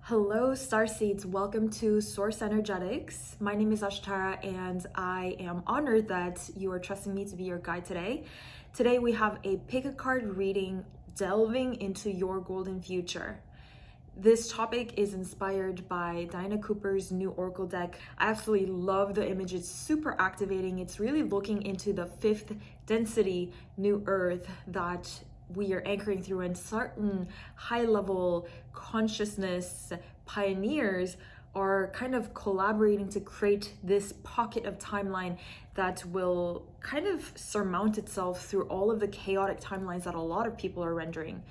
Hello, Starseeds. Welcome to Source Energetics. My name is Ashtara, and I am honored that you are trusting me to be your guide today. Today, we have a pick a card reading delving into your golden future. This topic is inspired by Diana Cooper's new Oracle deck. I absolutely love the image. It's super activating. It's really looking into the fifth density new earth that we are anchoring through, and certain high-level consciousness pioneers are kind of collaborating to create this pocket of timeline that will kind of surmount itself through all of the chaotic timelines that a lot of people are rendering.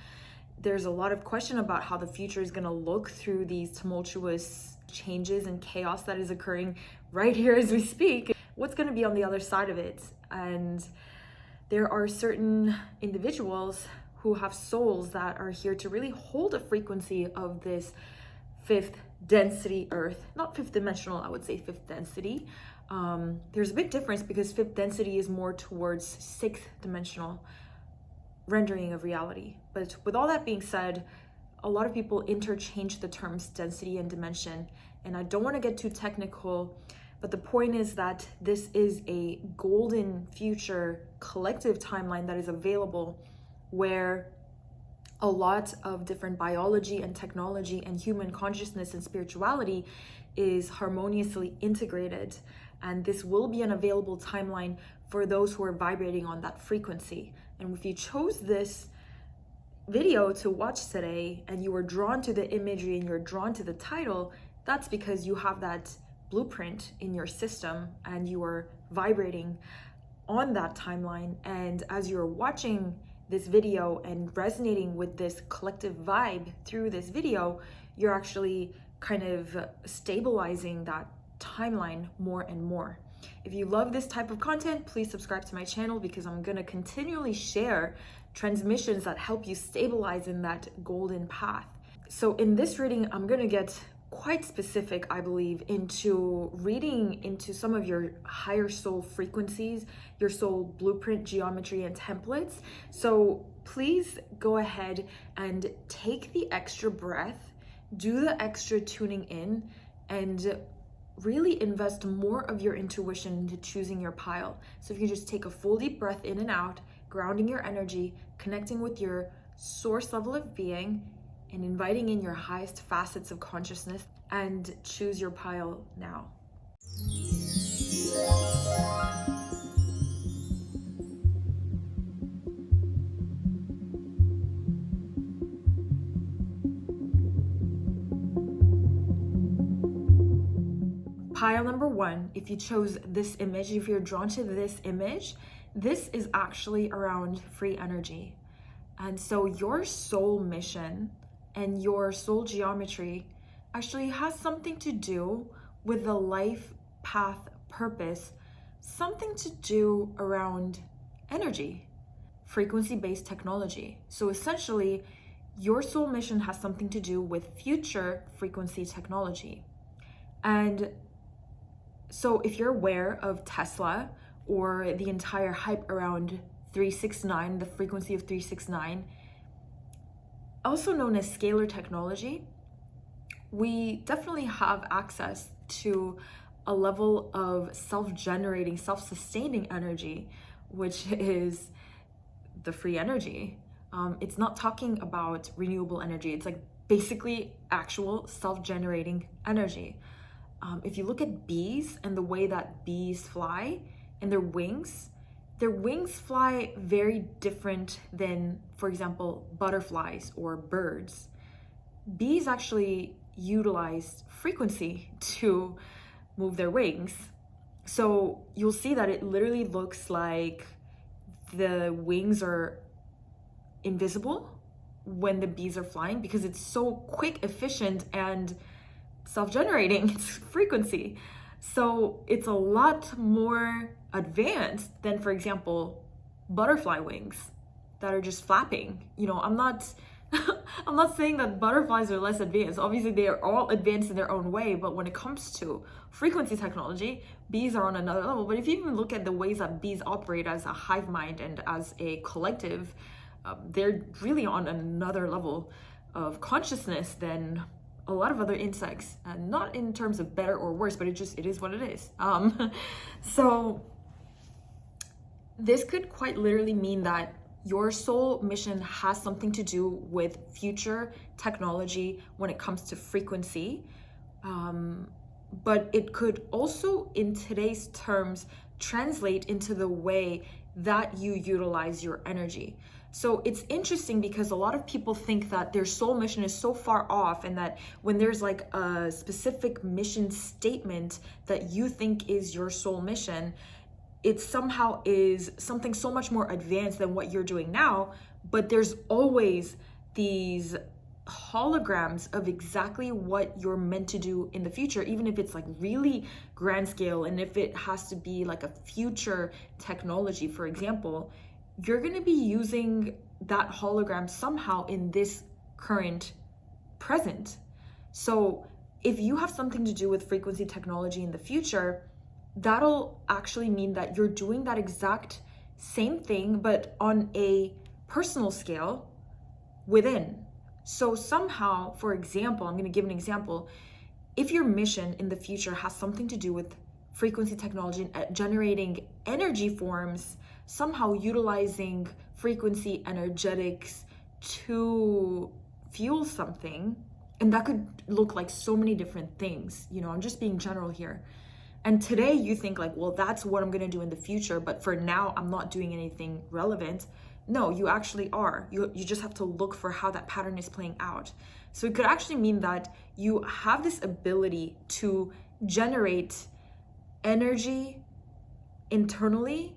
There's a lot of question about how the future is going to look through these tumultuous changes and chaos that is occurring right here as we speak. What's going to be on the other side of it? And there are certain individuals who have souls that are here to really hold a frequency of this fifth density earth, not fifth dimensional, I would say fifth density. There's a big difference because fifth density is more towards sixth dimensional rendering of reality. But with all that being said, a lot of people interchange the terms density and dimension, and I don't want to get too technical, but the point is that this is a golden future collective timeline that is available, where a lot of different biology and technology and human consciousness and spirituality is harmoniously integrated. And this will be an available timeline for those who are vibrating on that frequency. And if you chose this video to watch today and you were drawn to the imagery and you're drawn to the title, that's because you have that blueprint in your system and you are vibrating on that timeline. And as you're watching this video and resonating with this collective vibe through this video, you're actually kind of stabilizing that timeline more and more. If you love this type of content, please subscribe to my channel because I'm going to continually share transmissions that help you stabilize in that golden path. So in this reading, I'm going to get quite specific, I believe, into reading into some of your higher soul frequencies, your soul blueprint, geometry, and templates. So please go ahead and take the extra breath, do the extra tuning in, and really invest more of your intuition into choosing your pile. So if you just take a full deep breath in and out, grounding your energy, connecting with your source level of being, and inviting in your highest facets of consciousness, and choose your pile now. Pile number one, if you chose this image, if you're drawn to this image, this is actually around free energy. And so your soul mission and your soul geometry actually has something to do with the life path purpose, something to do around energy, frequency-based technology. So essentially, your soul mission has something to do with future frequency technology. And so if you're aware of Tesla or the entire hype around 369, the frequency of 369, also known as scalar technology, we definitely have access to a level of self-generating, self-sustaining energy, which is the free energy. It's not talking about renewable energy. It's like basically actual self-generating energy. If you look at bees and the way that bees fly and their wings fly very different than, for example, butterflies or birds. Bees actually utilize frequency to move their wings. So you'll see that it literally looks like the wings are invisible when the bees are flying because it's so quick, efficient, and self-generating. It's frequency. So it's a lot more advanced than, for example, butterfly wings that are just flapping. You know, I'm not saying that butterflies are less advanced. Obviously, they are all advanced in their own way, but when it comes to frequency technology, bees are on another level. But if you even look at the ways that bees operate as a hive mind and as a collective, they're really on another level of consciousness than a lot of other insects, and not in terms of better or worse, but it is what it is. So this could quite literally mean that your soul mission has something to do with future technology when it comes to frequency. But it could also, in today's terms, translate into the way that you utilize your energy. So it's interesting because a lot of people think that their soul mission is so far off, and that when there's like a specific mission statement that you think is your soul mission, it somehow is something so much more advanced than what you're doing now. But there's always these holograms of exactly what you're meant to do in the future, even if it's like really grand scale, and if it has to be like a future technology, for example, you're going to be using that hologram somehow in this current present. So if you have something to do with frequency technology in the future, that'll actually mean that you're doing that exact same thing, but on a personal scale within. So somehow, for example, I'm going to give an example. If your mission in the future has something to do with frequency technology and generating energy forms, somehow utilizing frequency energetics to fuel something, and that could look like so many different things. I'm just being general here. And today you think like, well, that's what I'm going to do in the future, but for now I'm not doing anything relevant. No, you actually are. You just have to look for how that pattern is playing out. So it could actually mean that you have this ability to generate energy internally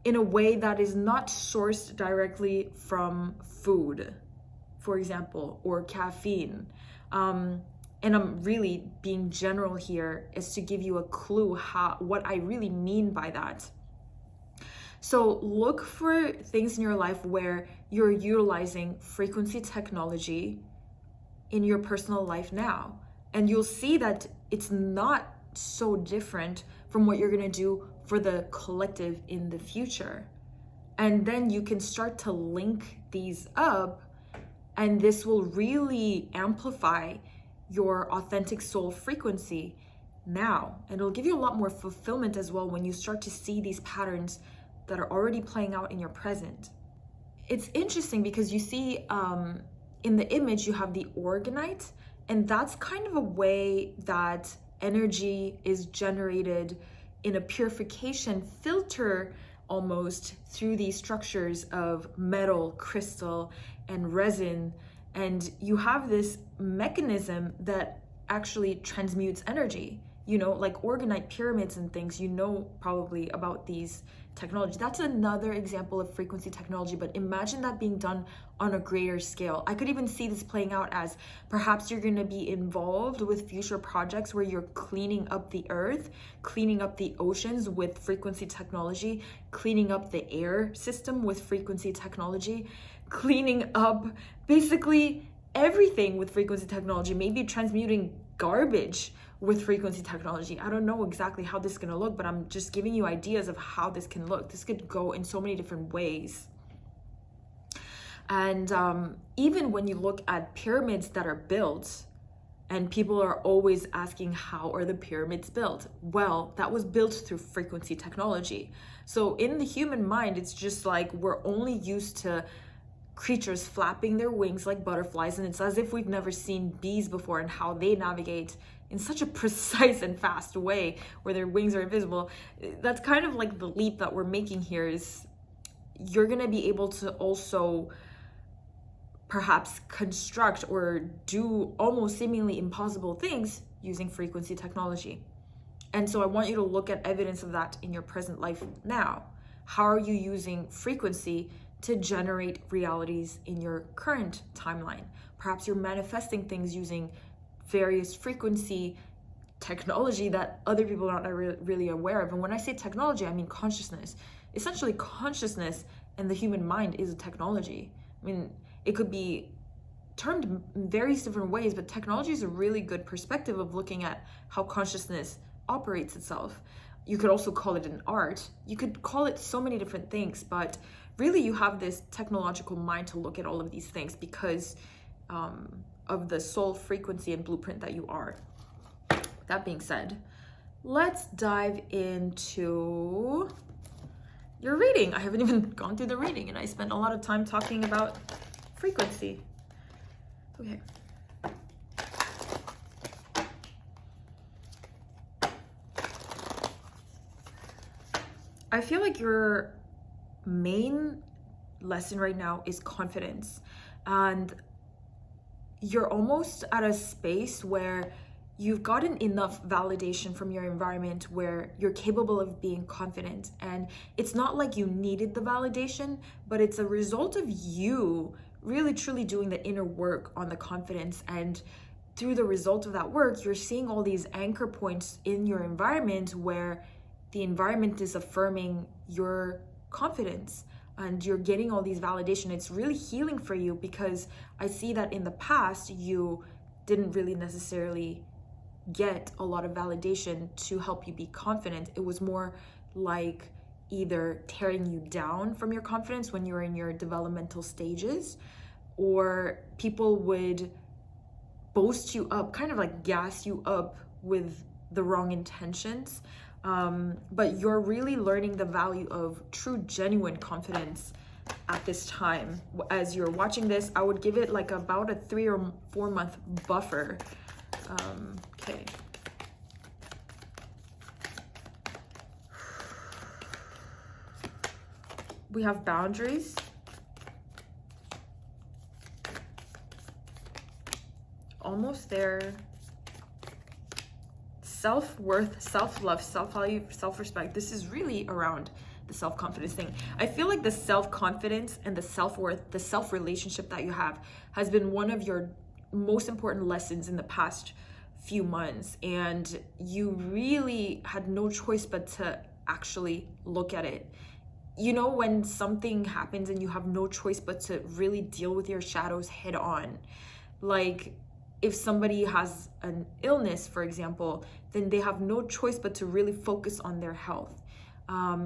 in a way that is not sourced directly from food, for example, or caffeine. And I'm really being general here is to give you a clue what I really mean by that. So look for things in your life where you're utilizing frequency technology in your personal life now. And you'll see that it's not so different from what you're going to do for the collective in the future. And then you can start to link these up, and this will really amplify your authentic soul frequency now. And it'll give you a lot more fulfillment as well when you start to see these patterns that are already playing out in your present. It's interesting because you see in the image you have the organite, and that's kind of a way that energy is generated in a purification filter almost through these structures of metal, crystal, and resin. And you have this mechanism that actually transmutes energy, like organite pyramids and things, probably about these technology. That's another example of frequency technology, but imagine that being done on a greater scale. I could even see this playing out as perhaps you're going to be involved with future projects where you're cleaning up the earth, cleaning up the oceans with frequency technology, cleaning up the air system with frequency technology, cleaning up basically everything with frequency technology, maybe transmuting garbage with frequency technology. I don't know exactly how this is going to look, but I'm just giving you ideas of how this can look. This could go in so many different ways. And even when you look at pyramids that are built, and people are always asking, how are the pyramids built? Well, that was built through frequency technology. So in the human mind, it's just like we're only used to creatures flapping their wings like butterflies, and it's as if we've never seen bees before and how they navigate in such a precise and fast way where their wings are invisible. That's kind of like the leap that we're making here, is you're going to be able to also perhaps construct or do almost seemingly impossible things using frequency technology. And so I want you to look at evidence of that in your present life now. How are you using frequency to generate realities in your current timeline? Perhaps you're manifesting things using various frequency technology that other people are not really aware of. And when I say technology, I mean consciousness. Essentially, consciousness and the human mind is a technology. I mean, it could be termed in various different ways, but technology is a really good perspective of looking at how consciousness operates itself. You could also call it an art. You could call it so many different things, but really you have this technological mind to look at all of these things, because of the soul frequency and blueprint that you are. That being said, let's dive into your reading. I haven't even gone through the reading, and I spent a lot of time talking about frequency. Okay. I feel like your main lesson right now is confidence, and you're almost at a space where you've gotten enough validation from your environment where you're capable of being confident. And it's not like you needed the validation, but it's a result of you really truly doing the inner work on the confidence. And through the result of that work, you're seeing all these anchor points in your environment where the environment is affirming your confidence and you're getting all these validation. It's really healing for you, because I see that in the past you didn't really necessarily get a lot of validation to help you be confident. It was more like either tearing you down from your confidence when you're in your developmental stages, or people would boast you up, kind of like gas you up with the wrong intentions. But you're really learning the value of true, genuine confidence at this time. As you're watching this, I would give it like about a 3 or 4 month buffer. Okay. We have boundaries. Almost there. Self-worth, self-love, self-value, self-respect. This is really around the self-confidence thing. I feel like the self-confidence and the self-worth, the self-relationship that you have has been one of your most important lessons in the past few months. And you really had no choice but to actually look at it. You know, when something happens and you have no choice but to really deal with your shadows head on. Like, if somebody has an illness, for example, then they have no choice but to really focus on their health.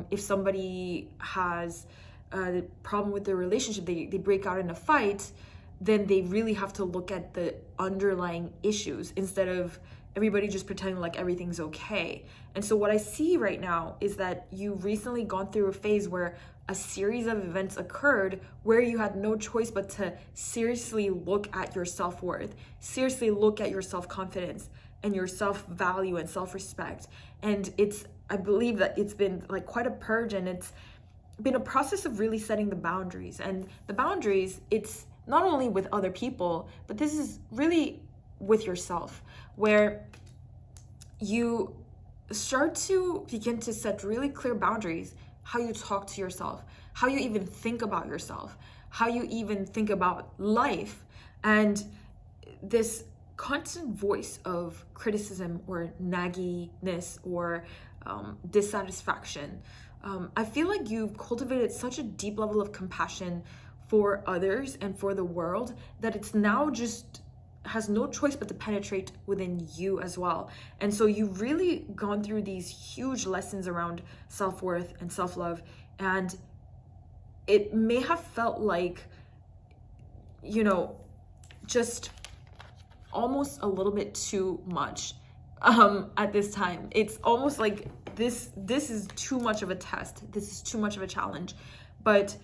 If somebody has a problem with their relationship, they break out in a fight, then they really have to look at the underlying issues instead of everybody just pretending like everything's okay. And so what I see right now is that you've recently gone through a phase where a series of events occurred where you had no choice but to seriously look at your self-worth, seriously look at your self-confidence and your self-value and self-respect. And I believe that it's been like quite a purge, and it's been a process of really setting the boundaries. And the boundaries, it's not only with other people, but this is really with yourself, where you start to begin to set really clear boundaries, how you talk to yourself, how you even think about yourself, how you even think about life. And this constant voice of criticism or nagginess or dissatisfaction, I feel like you've cultivated such a deep level of compassion for others and for the world that it's now just has no choice but to penetrate within you as well. And so you've really gone through these huge lessons around self-worth and self-love, and it may have felt like, you know, just almost a little bit too much at this time. It's almost like this is too much of a test, this is too much of a challenge, but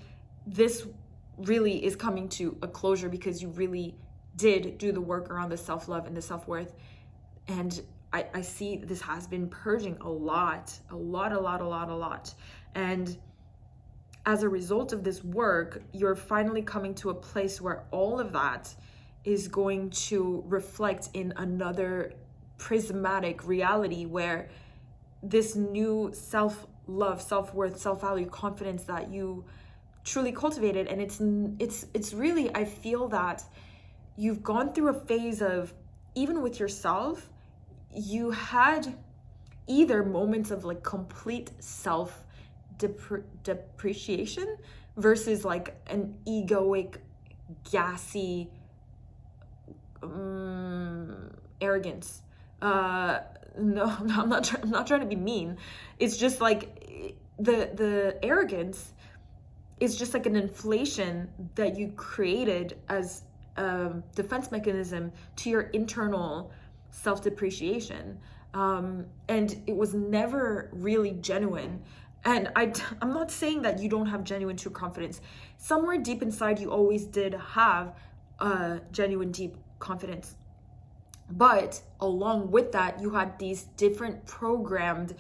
this really is coming to a closure because you really did do the work around the self-love and the self-worth. And I see this has been purging a lot. And as a result of this work, you're finally coming to a place where all of that is going to reflect in another prismatic reality, where this new self-love, self-worth, self-value, confidence that you truly cultivated. And it's really, I feel that you've gone through a phase of, even with yourself, you had either moments of like complete self depreciation versus like an egoic, gassy arrogance. No, I'm not trying to be mean. It's just like the arrogance is just like an inflation that you created as defense mechanism to your internal self-depreciation. And it was never really genuine. And I'm not saying that you don't have genuine true confidence. Somewhere deep inside, you always did have genuine deep confidence. But along with that, you had these different programmed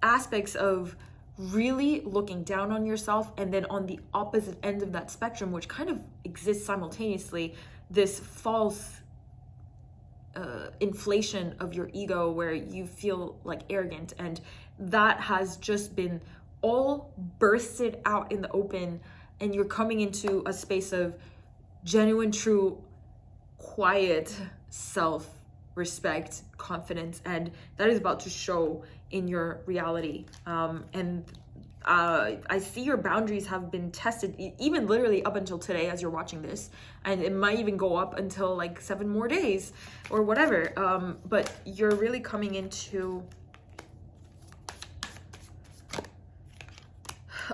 aspects of really looking down on yourself, and then on the opposite end of that spectrum, which kind of exists simultaneously, this false inflation of your ego where you feel like arrogant, and that has just been all bursted out in the open, and you're coming into a space of genuine, true, quiet self-respect, confidence, and that is about to show in your reality. I see your boundaries have been tested, even literally up until today as you're watching this, and it might even go up until like 7 more days or whatever. But you're really coming into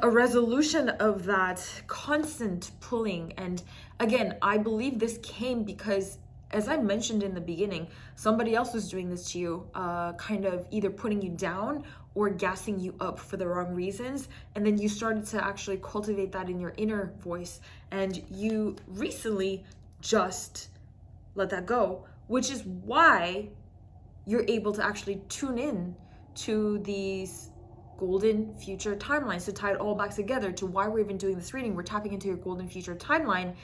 a resolution of that constant pulling. And again, I believe this came because, as I mentioned in the beginning, somebody else was doing this to you, kind of either putting you down or gassing you up for the wrong reasons. And then you started to actually cultivate that in your inner voice. And you recently just let that go, which is why you're able to actually tune in to these golden future timelines, to tie it all back together to why we're even doing this reading. We're tapping into your golden future timeline.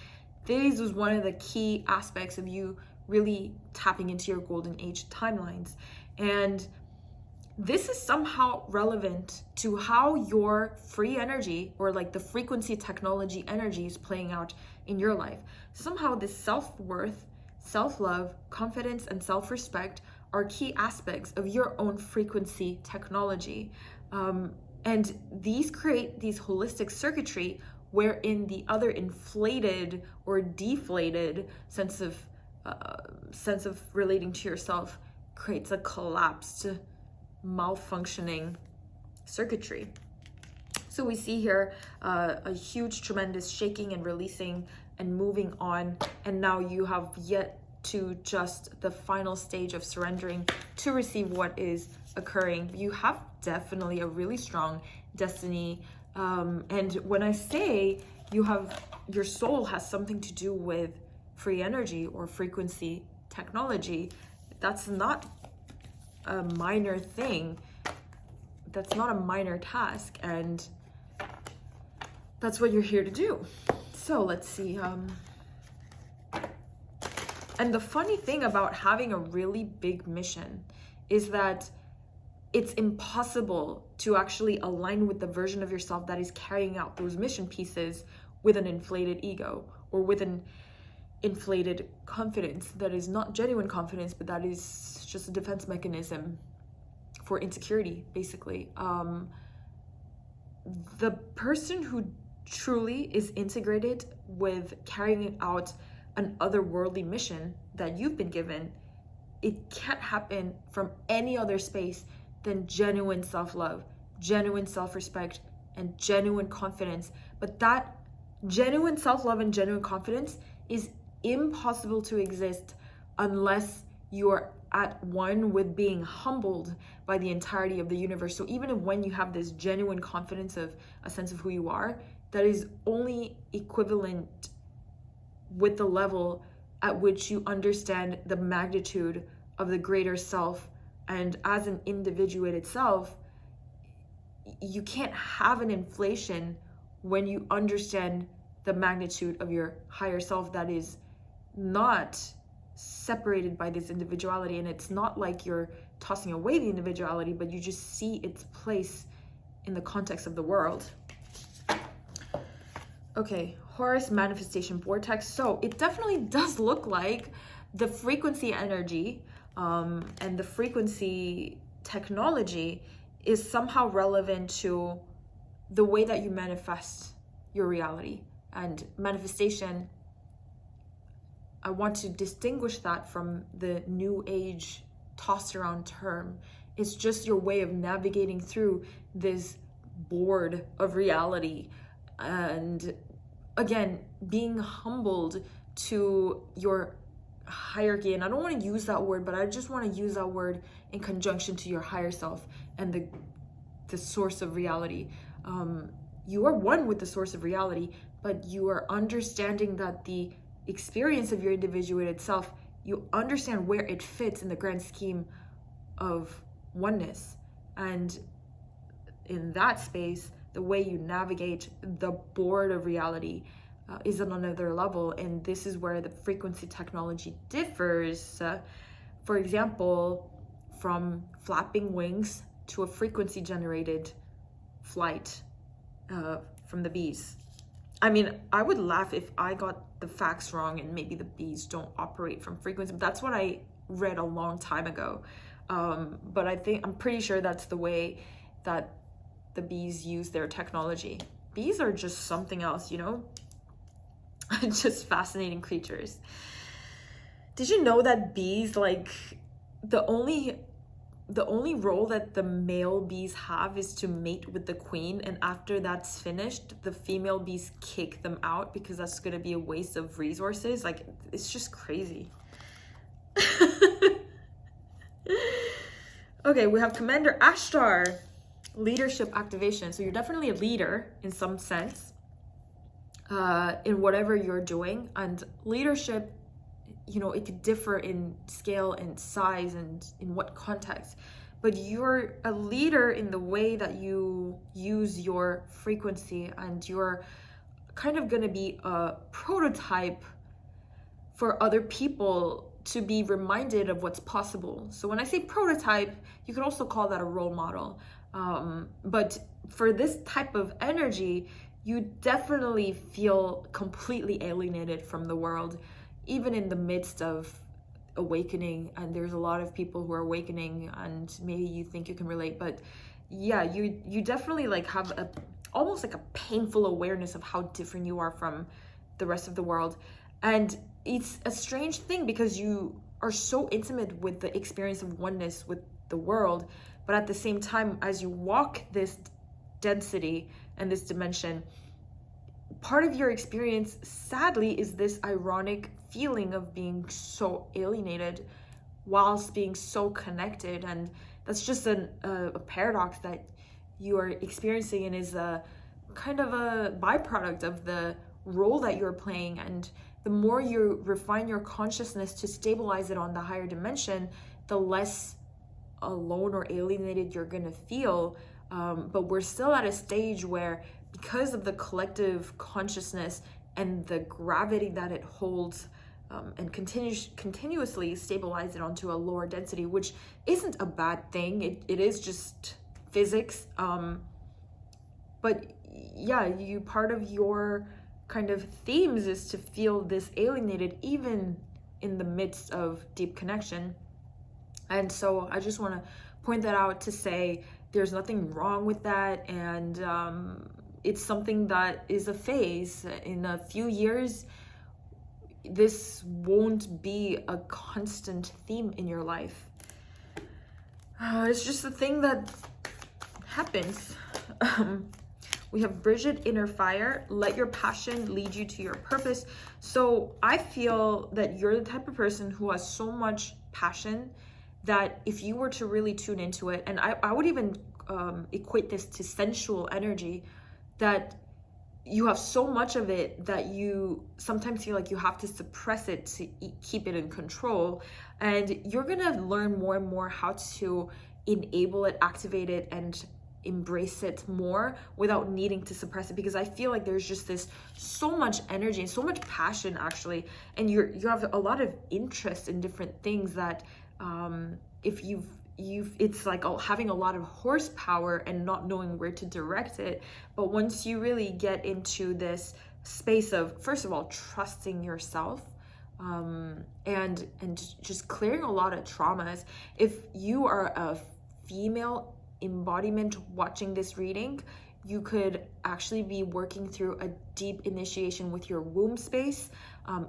This was one of the key aspects of you really tapping into your golden age timelines. And this is somehow relevant to how your free energy, or like the frequency technology energy, is playing out in your life. Somehow this self-worth, self-love, confidence, and self-respect are key aspects of your own frequency technology. And these create these holistic circuitry wherein the other inflated or deflated sense of relating to yourself creates a collapsed, malfunctioning circuitry. So we see here a huge, tremendous shaking and releasing and moving on, and now you have yet to just the final stage of surrendering to receive what is occurring. You have definitely a really strong destiny. And when I say your soul has something to do with free energy or frequency technology, that's not a minor thing. That's not a minor task. And that's what you're here to do. So let's see. And the funny thing about having a really big mission is that it's impossible to actually align with the version of yourself that is carrying out those mission pieces with an inflated ego or with an inflated confidence that is not genuine confidence, but that is just a defense mechanism for insecurity, basically. The person who truly is integrated with carrying out an otherworldly mission that you've been given, it can't happen from any other space than genuine self-love, genuine self-respect, and genuine confidence. But that genuine self-love and genuine confidence is impossible to exist unless you're at one with being humbled by the entirety of the universe. So even when you have this genuine confidence of a sense of who you are, that is only equivalent with the level at which you understand the magnitude of the greater self. And as an individuated self, you can't have an inflation when you understand the magnitude of your higher self that is not separated by this individuality. And it's not like you're tossing away the individuality, but you just see its place in the context of the world. Okay, Horus manifestation vortex. So it definitely does look like the frequency energy and the frequency technology is somehow relevant to the way that you manifest your reality. And manifestation, I want to distinguish that from the new age tossed around term. It's just your way of navigating through this board of reality. And again, being humbled to your hierarchy. And I don't want to use that word, but I just want to use that word in conjunction to your higher self and the source of reality. You are one with the source of reality, but you are understanding that the experience of your individuated self, you understand where it fits in the grand scheme of oneness. And in that space, the way you navigate the board of reality is on another level. And this is where the frequency technology differs. For example, from flapping wings to a frequency generated flight from the bees. I mean, I would laugh if I got the facts wrong and maybe the bees don't operate from frequency. That's what I read a long time ago. But I'm pretty sure that's the way that the bees use their technology. Bees are just something else, you know? Just fascinating creatures. Did you know that bees, like, the only role that the male bees have is to mate with the queen, and after that's finished, the female bees kick them out because that's going to be a waste of resources? Like, it's just crazy. Okay, we have Commander Ashtar, leadership activation. So you're definitely a leader in some sense, in whatever you're doing. And leadership, you know, it could differ in scale and size and in what context, but you're a leader in the way that you use your frequency, and you're kind of going to be a prototype for other people to be reminded of what's possible. So when I say prototype, you could also call that a role model. But for this type of energy, you definitely feel completely alienated from the world, even in the midst of awakening. And there's a lot of people who are awakening, and maybe you think you can relate, but yeah, you definitely like have almost like a painful awareness of how different you are from the rest of the world. And it's a strange thing because you are so intimate with the experience of oneness with the world, but at the same time, as you walk this density and this dimension, part of your experience, sadly, is this ironic feeling of being so alienated whilst being so connected. And that's just a paradox that you are experiencing, and is a kind of a byproduct of the role that you're playing. And the more you refine your consciousness to stabilize it on the higher dimension, the less alone or alienated you're gonna feel. But we're still at a stage where, because of the collective consciousness and the gravity that it holds, and continuously stabilize it onto a lower density, which isn't a bad thing. It is just physics. But yeah, part of your kind of themes is to feel this alienated even in the midst of deep connection. And so I just want to point that out to say there's nothing wrong with that. And it's something that is a phase. In a few years, this won't be a constant theme in your life. It's just a thing that happens. We have Bridget, inner fire. Let your passion lead you to your purpose. So I feel that you're the type of person who has so much passion that if you were to really tune into it, and I would even equate this to sensual energy, that you have so much of it that you sometimes feel like you have to suppress it to keep it in control. And you're gonna learn more and more how to enable it, activate it, and embrace it more without needing to suppress it, because I feel like there's just this so much energy and so much passion actually, and you have a lot of interest in different things that if it's like having a lot of horsepower and not knowing where to direct it. But once you really get into this space of, first of all, trusting yourself, and just clearing a lot of traumas. If you are a female embodiment watching this reading, you could actually be working through a deep initiation with your womb space.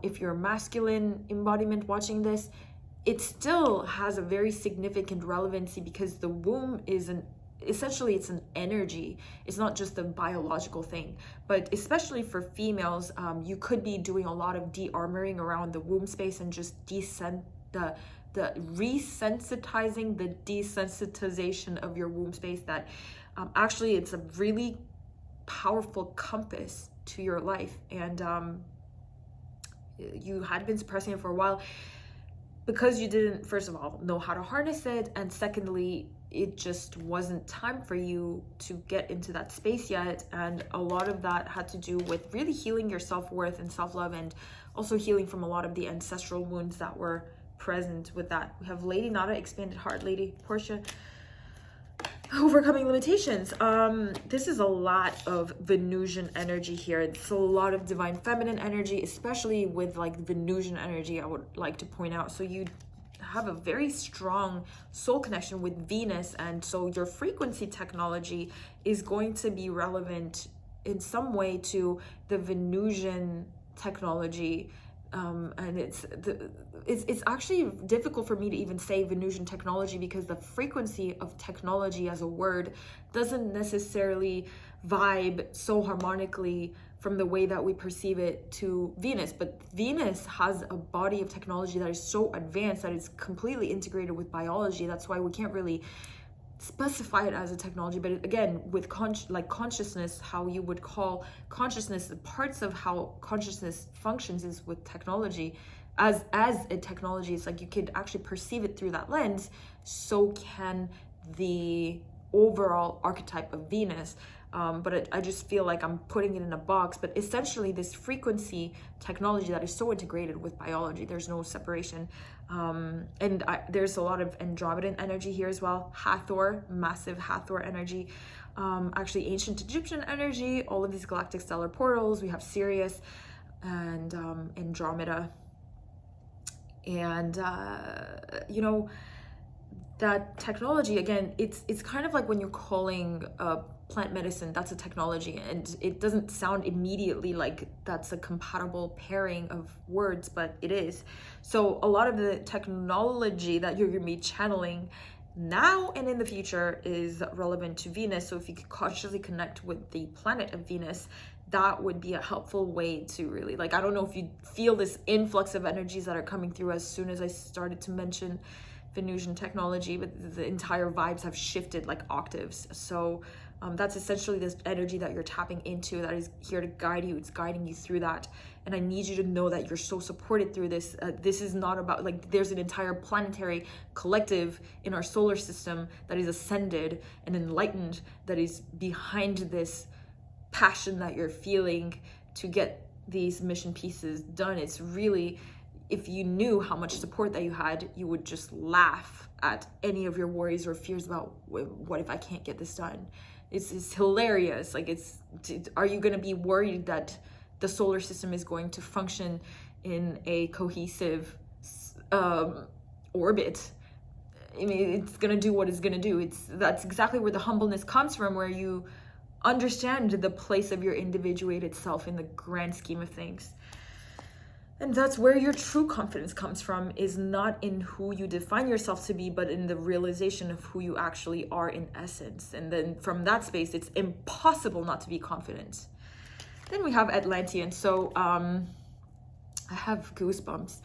If you're a masculine embodiment watching this, it still has a very significant relevancy, because the womb is essentially it's an energy. It's not just a biological thing. But especially for females, you could be doing a lot of de-armoring around the womb space and just the resensitizing, the desensitization of your womb space, that actually it's a really powerful compass to your life. And you had been suppressing it for a while because you didn't, first of all, know how to harness it, and secondly, it just wasn't time for you to get into that space yet. And a lot of that had to do with really healing your self-worth and self-love, and also healing from a lot of the ancestral wounds that were present with that. We have Lady Nada, Expanded Heart, Lady Portia, Overcoming Limitations. This is a lot of Venusian energy here. It's a lot of divine feminine energy, especially with like Venusian energy, I would like to point out. So you have a very strong soul connection with Venus, and so your frequency technology is going to be relevant in some way to the Venusian technology. And it's actually difficult for me to even say Venusian technology, because the frequency of technology as a word doesn't necessarily vibe so harmonically from the way that we perceive it to Venus. But Venus has a body of technology that is so advanced that it's completely integrated with biology. That's why we can't really specify it as a technology. But again, with consciousness, how you would call consciousness, the parts of how consciousness functions is with technology. As a technology, it's like you could actually perceive it through that lens. So can the overall archetype of Venus. But I just feel like I'm putting it in a box. But essentially, this frequency technology that is so integrated with biology, there's no separation. And there's a lot of Andromedan energy here as well. Hathor, massive Hathor energy. Actually, ancient Egyptian energy, all of these galactic stellar portals. We have Sirius and Andromeda. And, you know, that technology, again, it's kind of like when you're calling plant medicine, that's a technology, and it doesn't sound immediately like that's a compatible pairing of words, but it is. So a lot of the technology that you're going to be channeling now and in the future is relevant to Venus. So if you could consciously connect with the planet of Venus, that would be a helpful way to really, like, I don't know if you feel this influx of energies that are coming through as soon as I started to mention Venusian technology, but the entire vibes have shifted like octaves. So that's essentially this energy that you're tapping into that is here to guide you. It's guiding you through that. And I need you to know that you're so supported through this. This is not about, like, there's an entire planetary collective in our solar system that is ascended and enlightened, that is behind this passion that you're feeling to get these mission pieces done. It's really, if you knew how much support that you had, you would just laugh at any of your worries or fears about what if I can't get this done. It's hilarious. Like, are you going to be worried that the solar system is going to function in a cohesive orbit? I mean, it's going to do what it's going to do. That's exactly where the humbleness comes from, where you understand the place of your individuated self in the grand scheme of things. And that's where your true confidence comes from, is not in who you define yourself to be, but in the realization of who you actually are in essence. And then from that space, it's impossible not to be confident. Then we have Atlantean. So I have goosebumps.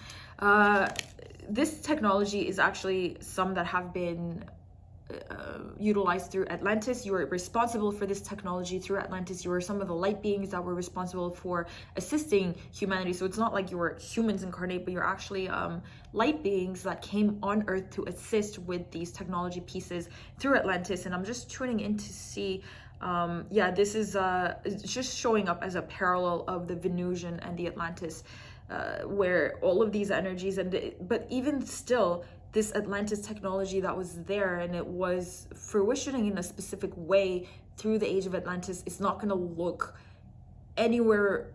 This technology is actually some that have been utilized through Atlantis. You were responsible for this technology through Atlantis. You were some of the light beings that were responsible for assisting humanity. So it's not like you were humans incarnate, but you're actually light beings that came on Earth to assist with these technology pieces through Atlantis. And I'm just tuning in to see, this is it's just showing up as a parallel of the Venusian and the Atlantis, where all of these energies, but even still, this Atlantis technology that was there, and it was fruitioning in a specific way through the age of Atlantis, it's not going to look anywhere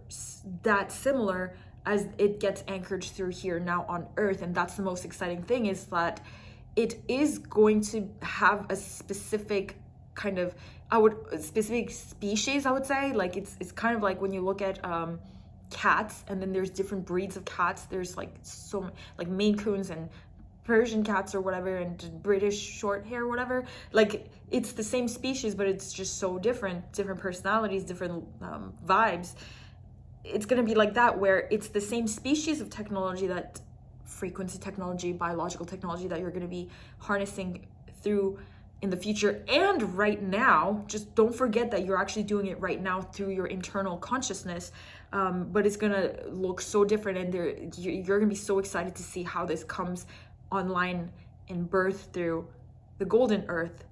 that similar as it gets anchored through here now on Earth. And that's the most exciting thing, is that it is going to have a specific kind of, specific species, I would say. Like, it's kind of like when you look at cats, and then there's different breeds of cats. There's like Maine Coons and Persian cats or whatever and British short hair or whatever. Like, it's the same species, but it's just so different personalities, different vibes. It's going to be like that, where it's the same species of technology, that frequency technology, biological technology, that you're going to be harnessing through in the future and right now. Just don't forget that you're actually doing it right now through your internal consciousness, but it's going to look so different, and you're going to be so excited to see how this comes online and birth through the golden earth,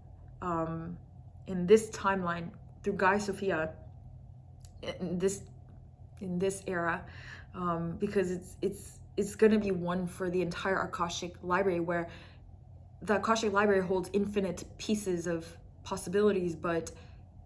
in this timeline, through Gaia Sophia, in this era, because it's going to be one for the entire Akashic library, where the Akashic library holds infinite pieces of possibilities, but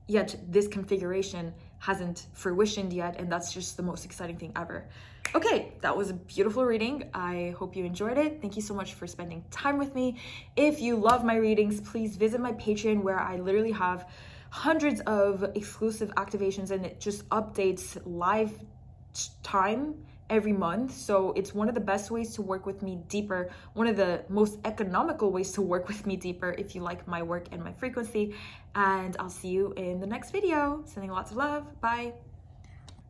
yet this configuration hasn't fruitioned yet, and that's just the most exciting thing ever. Okay, that was a beautiful reading. I hope you enjoyed it. Thank you so much for spending time with me. If you love my readings, please visit my Patreon, where I literally have hundreds of exclusive activations, and it just updates live time every month. So it's one of the best ways to work with me deeper, one of the most economical ways to work with me deeper, if you like my work and my frequency. And I'll see you in the next video. Sending lots of love. Bye.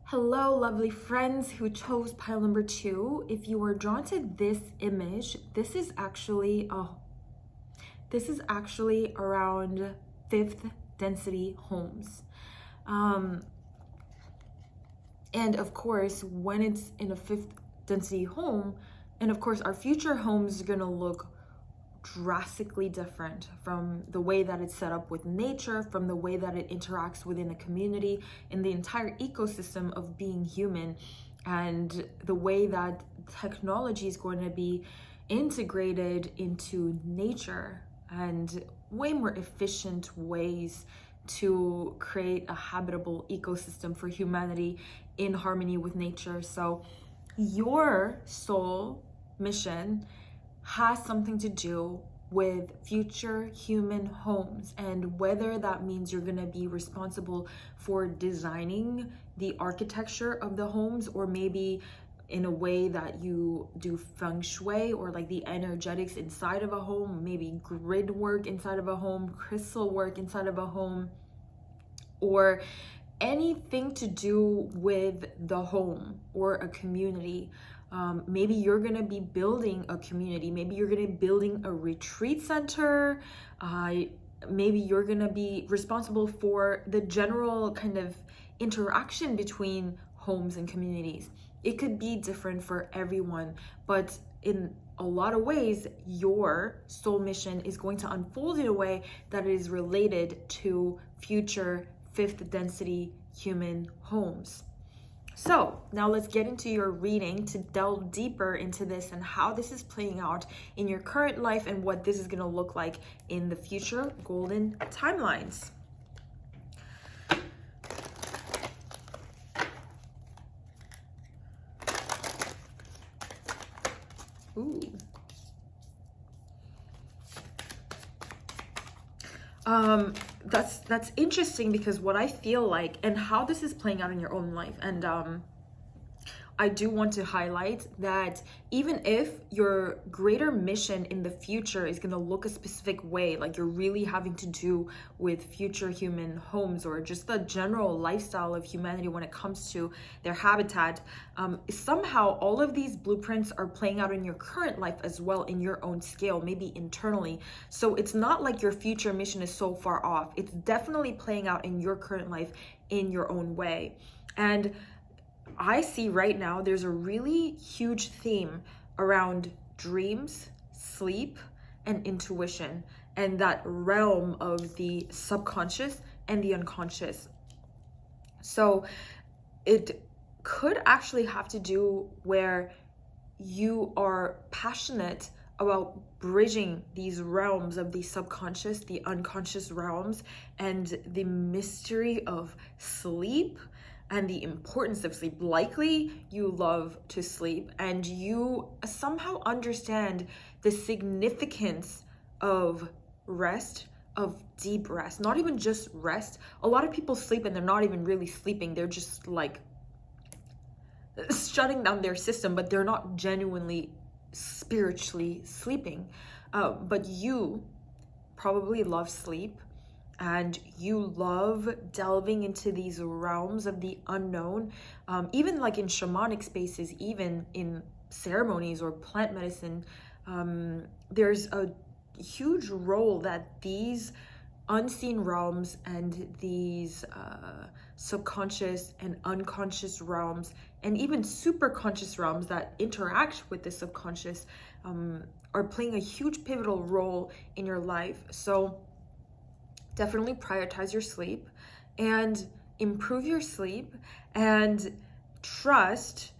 Hello, lovely friends who chose pile number 2. If you were drawn to this image, this is actually around 5th density homes. And of course, when it's in a 5th density home, and of course our future homes are gonna look drastically different from the way that it's set up with nature, from the way that it interacts within a community, in the entire ecosystem of being human, and the way that technology is going to be integrated into nature, and way more efficient ways to create a habitable ecosystem for humanity in harmony with nature. So your soul mission has something to do with future human homes, and whether that means you're going to be responsible for designing the architecture of the homes, or maybe in a way that you do feng shui, or like the energetics inside of a home, maybe grid work inside of a home, crystal work inside of a home, or anything to do with the home or a community. Maybe you're gonna be building a community, maybe you're gonna be building a retreat center, maybe you're gonna be responsible for the general kind of interaction between homes and communities. It could be different for everyone, but in a lot of ways, your soul mission is going to unfold in a way that is related to future 5th density human homes. So now let's get into your reading to delve deeper into this and how this is playing out in your current life, and what this is going to look like in the future golden timelines. Ooh. That's interesting, because what I feel like, and how this is playing out in your own life, and I do want to highlight that even if your greater mission in the future is going to look a specific way, like you're really having to do with future human homes, or just the general lifestyle of humanity when it comes to their habitat, somehow all of these blueprints are playing out in your current life as well, in your own scale, maybe internally. So it's not like your future mission is so far off. It's definitely playing out in your current life in your own way. And I see right now there's a really huge theme around dreams, sleep, and intuition, and that realm of the subconscious and the unconscious. So it could actually have to do where you are passionate about bridging these realms of the subconscious, the unconscious realms, and the mystery of sleep, and the importance of sleep. Likely you love to sleep, and you somehow understand the significance of rest, of deep rest, not even just rest. A lot of people sleep and they're not even really sleeping. They're just like shutting down their system, but they're not genuinely spiritually sleeping. But you probably love sleep, and you love delving into these realms of the unknown, even like in shamanic spaces, even in ceremonies or plant medicine. There's a huge role that these unseen realms and these subconscious and unconscious realms, and even super conscious realms that interact with the subconscious, are playing a huge pivotal role in your life. So definitely prioritize your sleep and improve your sleep, and trust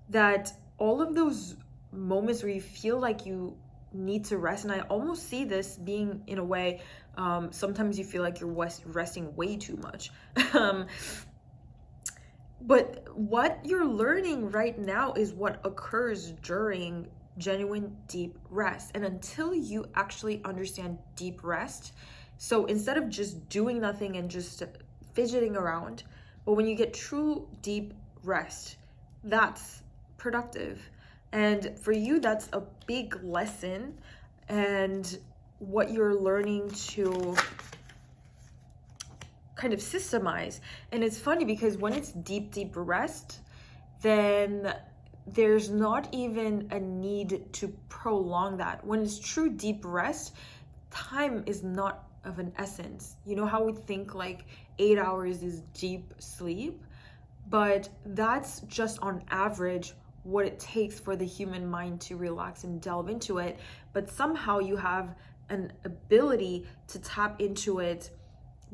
that all of those moments where you feel like you need to rest, and I almost see this being in a way, sometimes you feel like you're resting way too much. But what you're learning right now is what occurs during genuine deep rest. And until you actually understand deep rest, so instead of just doing nothing and just fidgeting around, but when you get true deep rest, that's productive. And for you, that's a big lesson, and what you're learning to kind of systemize. And it's funny because when it's deep rest, then there's not even a need to prolong that. When it's true deep rest, time is not of an essence. You know how we think like 8 hours is deep sleep, but that's just on average what it takes for the human mind to relax and delve into it. But somehow you have an ability to tap into it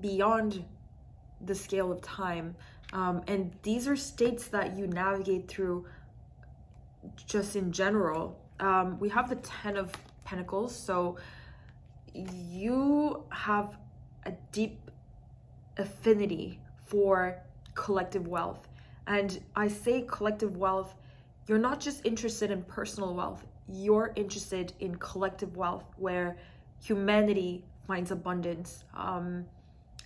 beyond the scale of time. And these are states that you navigate through just in general. We have the 10 of Pentacles. So you have a deep affinity for collective wealth. And I say collective wealth, you're not just interested in personal wealth, you're interested in collective wealth where humanity finds abundance.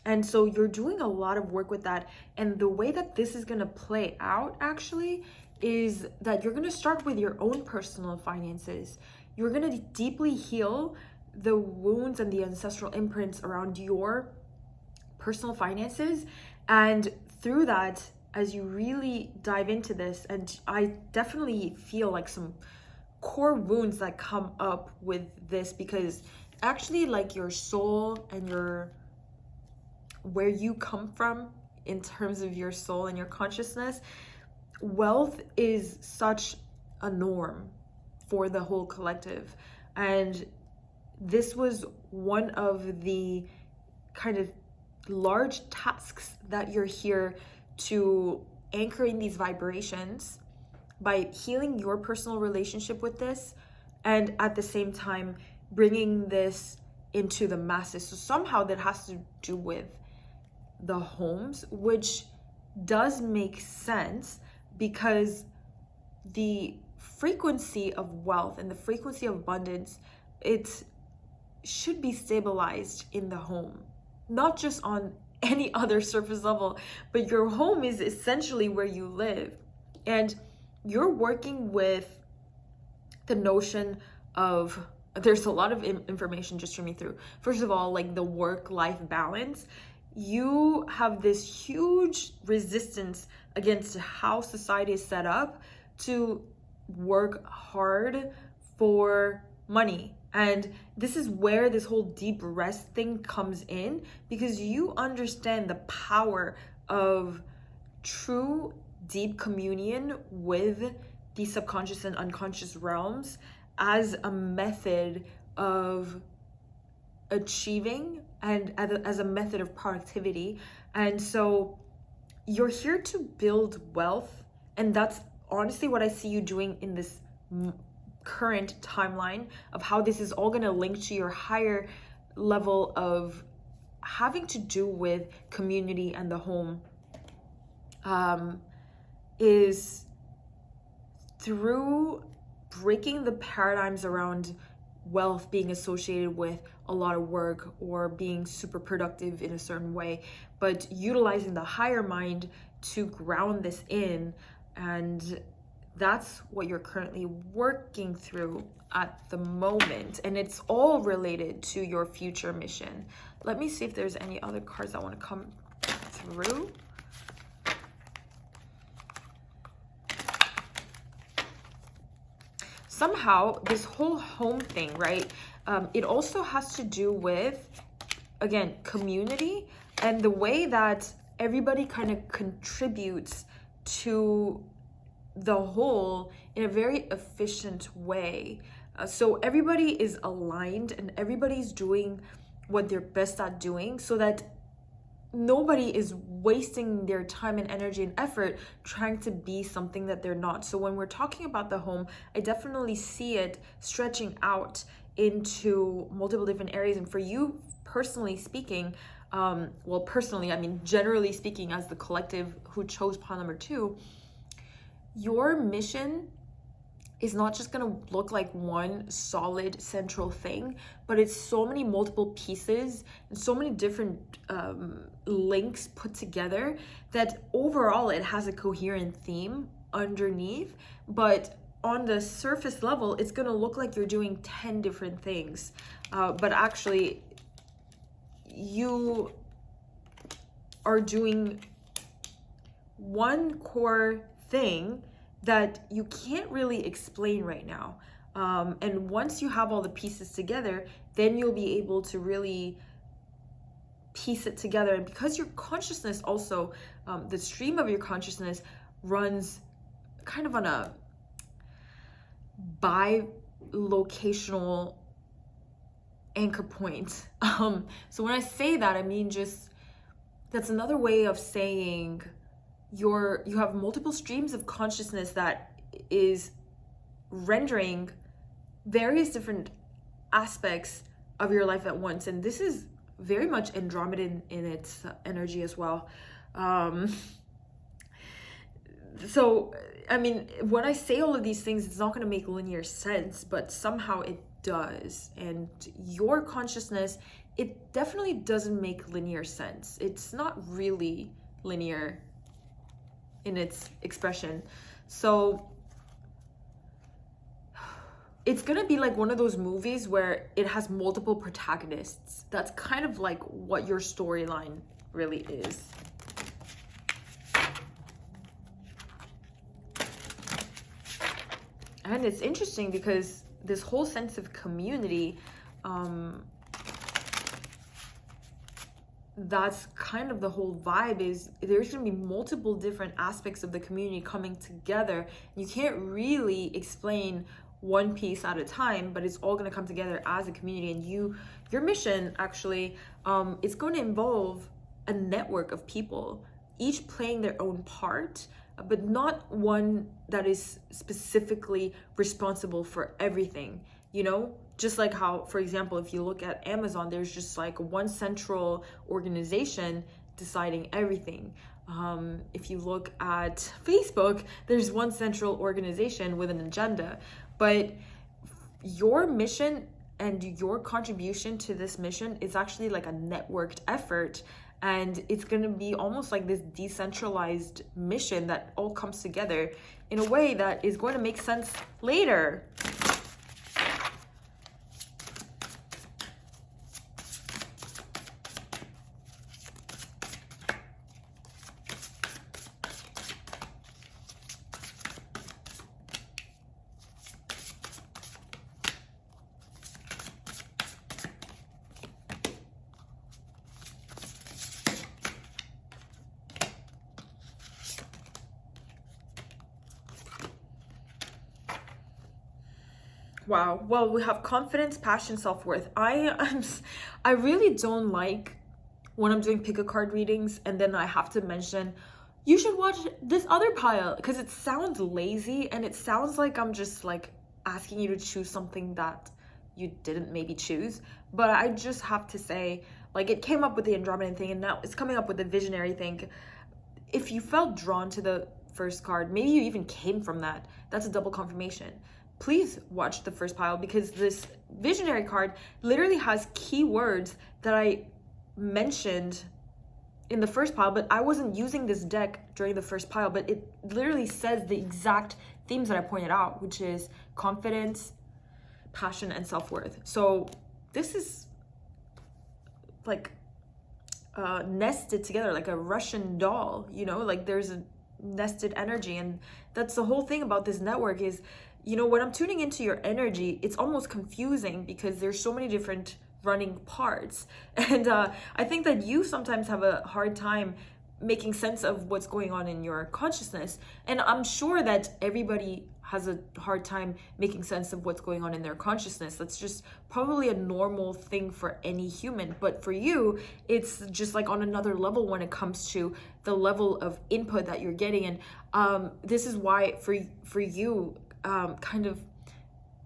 And so you're doing a lot of work with that. And the way that this is going to play out actually is that you're going to start with your own personal finances. You're going to deeply heal the wounds and the ancestral imprints around your personal finances. And through that, as you really dive into this, and I definitely feel like some core wounds that come up with this, because actually like your soul and your, where you come from in terms of your soul and your consciousness, wealth is such a norm for the whole collective. And this was one of the kind of large tasks that you're here to anchor in these vibrations by healing your personal relationship with this, and at the same time bringing this into the masses. So somehow that has to do with the homes, which does make sense because the frequency of wealth and the frequency of abundance, it should be stabilized in the home, not just on any other surface level, but your home is essentially where you live. And you're working with the notion of, there's a lot of information just streaming through. First of all, like the work-life balance. You have this huge resistance against how society is set up to work hard for money. And this is where this whole deep rest thing comes in, because you understand the power of true deep communion with the subconscious and unconscious realms as a method of achieving and as a method of productivity. And so you're here to build wealth, and that's honestly what I see you doing in this current timeline of how this is all going to link to your higher level of having to do with community and the home, is through breaking the paradigms around wealth being associated with a lot of work or being super productive in a certain way, but utilizing the higher mind to ground this in. And That's what you're currently working through at the moment, and it's all related to your future mission. Let me see if there's any other cards that want to come through. Somehow this whole home thing, right, it also has to do with, again, community and the way that everybody kind of contributes to the whole in a very efficient way. So everybody is aligned and everybody's doing what they're best at doing, so that nobody is wasting their time and energy and effort trying to be something that they're not. So when we're talking about the home, I definitely see it stretching out into multiple different areas. And for you personally speaking, well, personally, I mean, generally speaking, as the collective who chose pile number 2, your mission is not just going to look like one solid central thing, but it's so many multiple pieces and so many different links put together that overall it has a coherent theme underneath. But on the surface level, it's going to look like you're doing 10 different things. But actually, you are doing one core thing that you can't really explain right now. And once you have all the pieces together, then you'll be able to really piece it together. And because your consciousness also, the stream of your consciousness runs kind of on a bi-locational anchor point. So when I say that, I mean just, that's another way of saying you have multiple streams of consciousness that is rendering various different aspects of your life at once. And this is very much Andromedan in its energy as well. So, I mean, when I say all of these things, it's not going to make linear sense, but somehow it does. And your consciousness, it definitely doesn't make linear sense. It's not really linear in its expression. So it's gonna be like one of those movies where it has multiple protagonists. That's kind of like what your storyline really is. And it's interesting because this whole sense of community, that's kind of the whole vibe, is there's going to be multiple different aspects of the community coming together. You can't really explain one piece at a time, but it's all going to come together as a community. And your mission actually, it's going to involve a network of people, each playing their own part, but not one that is specifically responsible for everything, you know? Just like how, for example, if you look at Amazon, there's just like one central organization deciding everything. If you look at Facebook, there's one central organization with an agenda. But your mission and your contribution to this mission is actually like a networked effort. And it's going to be almost like this decentralized mission that all comes together in a way that is going to make sense later. Wow. Well, we have confidence, passion, self-worth. I really don't like when I'm doing pick a card readings and then I have to mention, you should watch this other pile, because it sounds lazy and it sounds like I'm just like asking you to choose something that you didn't maybe choose. But I just have to say, like, it came up with the Andromedan thing and now it's coming up with the visionary thing. If you felt drawn to the first card, maybe you even came from that. That's a double confirmation. Please watch the first pile, because this visionary card literally has keywords that I mentioned in the first pile, but I wasn't using this deck during the first pile, but it literally says the exact themes that I pointed out, which is confidence, passion, and self-worth. So this is like nested together like a Russian doll, you know, like there's a nested energy. And that's the whole thing about this network is, you know, when I'm tuning into your energy, it's almost confusing because there's so many different running parts. And I think that you sometimes have a hard time making sense of what's going on in your consciousness. And I'm sure that everybody has a hard time making sense of what's going on in their consciousness. That's just probably a normal thing for any human. But for you, it's just like on another level when it comes to the level of input that you're getting. And this is why for you, kind of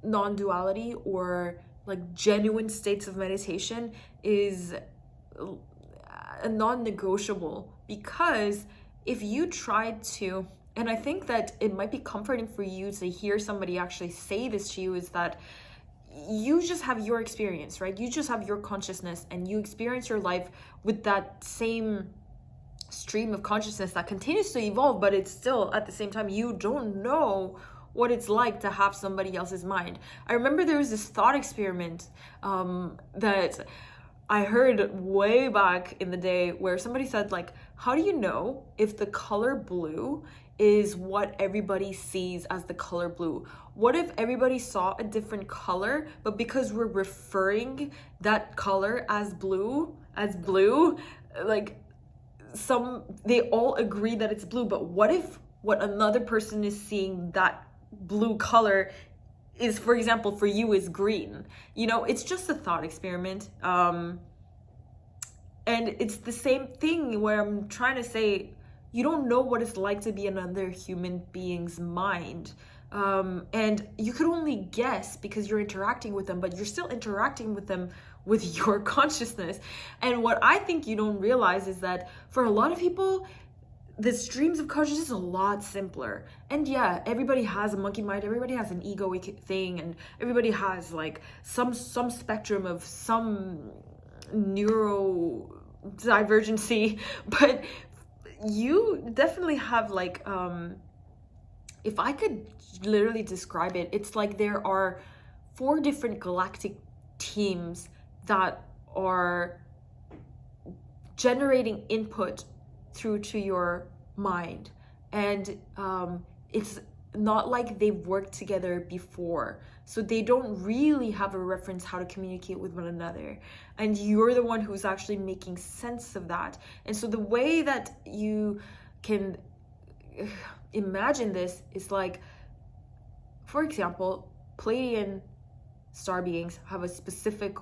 non-duality or like genuine states of meditation is a non-negotiable, because if you try to, and I think that it might be comforting for you to hear somebody actually say this to you, is that you just have your experience, right? You just have your consciousness and you experience your life with that same stream of consciousness that continues to evolve, but it's still at the same time, you don't know what it's like to have somebody else's mind. I remember there was this thought experiment that I heard way back in the day where somebody said, like, how do you know if the color blue is what everybody sees as the color blue? What if everybody saw a different color, but because we're referring that color as blue, like they all agree that it's blue, but what if what another person is seeing that blue color is, for example, for you is green? You know, it's just a thought experiment. And it's the same thing where I'm trying to say, you don't know what it's like to be another human being's mind. And you could only guess because you're interacting with them, but you're still interacting with them with your consciousness. And what I think you don't realize is that for a lot of people, the streams of consciousness is a lot simpler. And yeah, everybody has a monkey mind, everybody has an egoic thing, and everybody has like some spectrum of some neurodivergency, but you definitely have like, if I could literally describe it, it's like there are 4 different galactic teams that are generating input through to your mind. And it's not like they've worked together before, so they don't really have a reference how to communicate with one another, and you're the one who's actually making sense of that. And so the way that you can imagine this is like, for example, Pleiadian star beings have a specific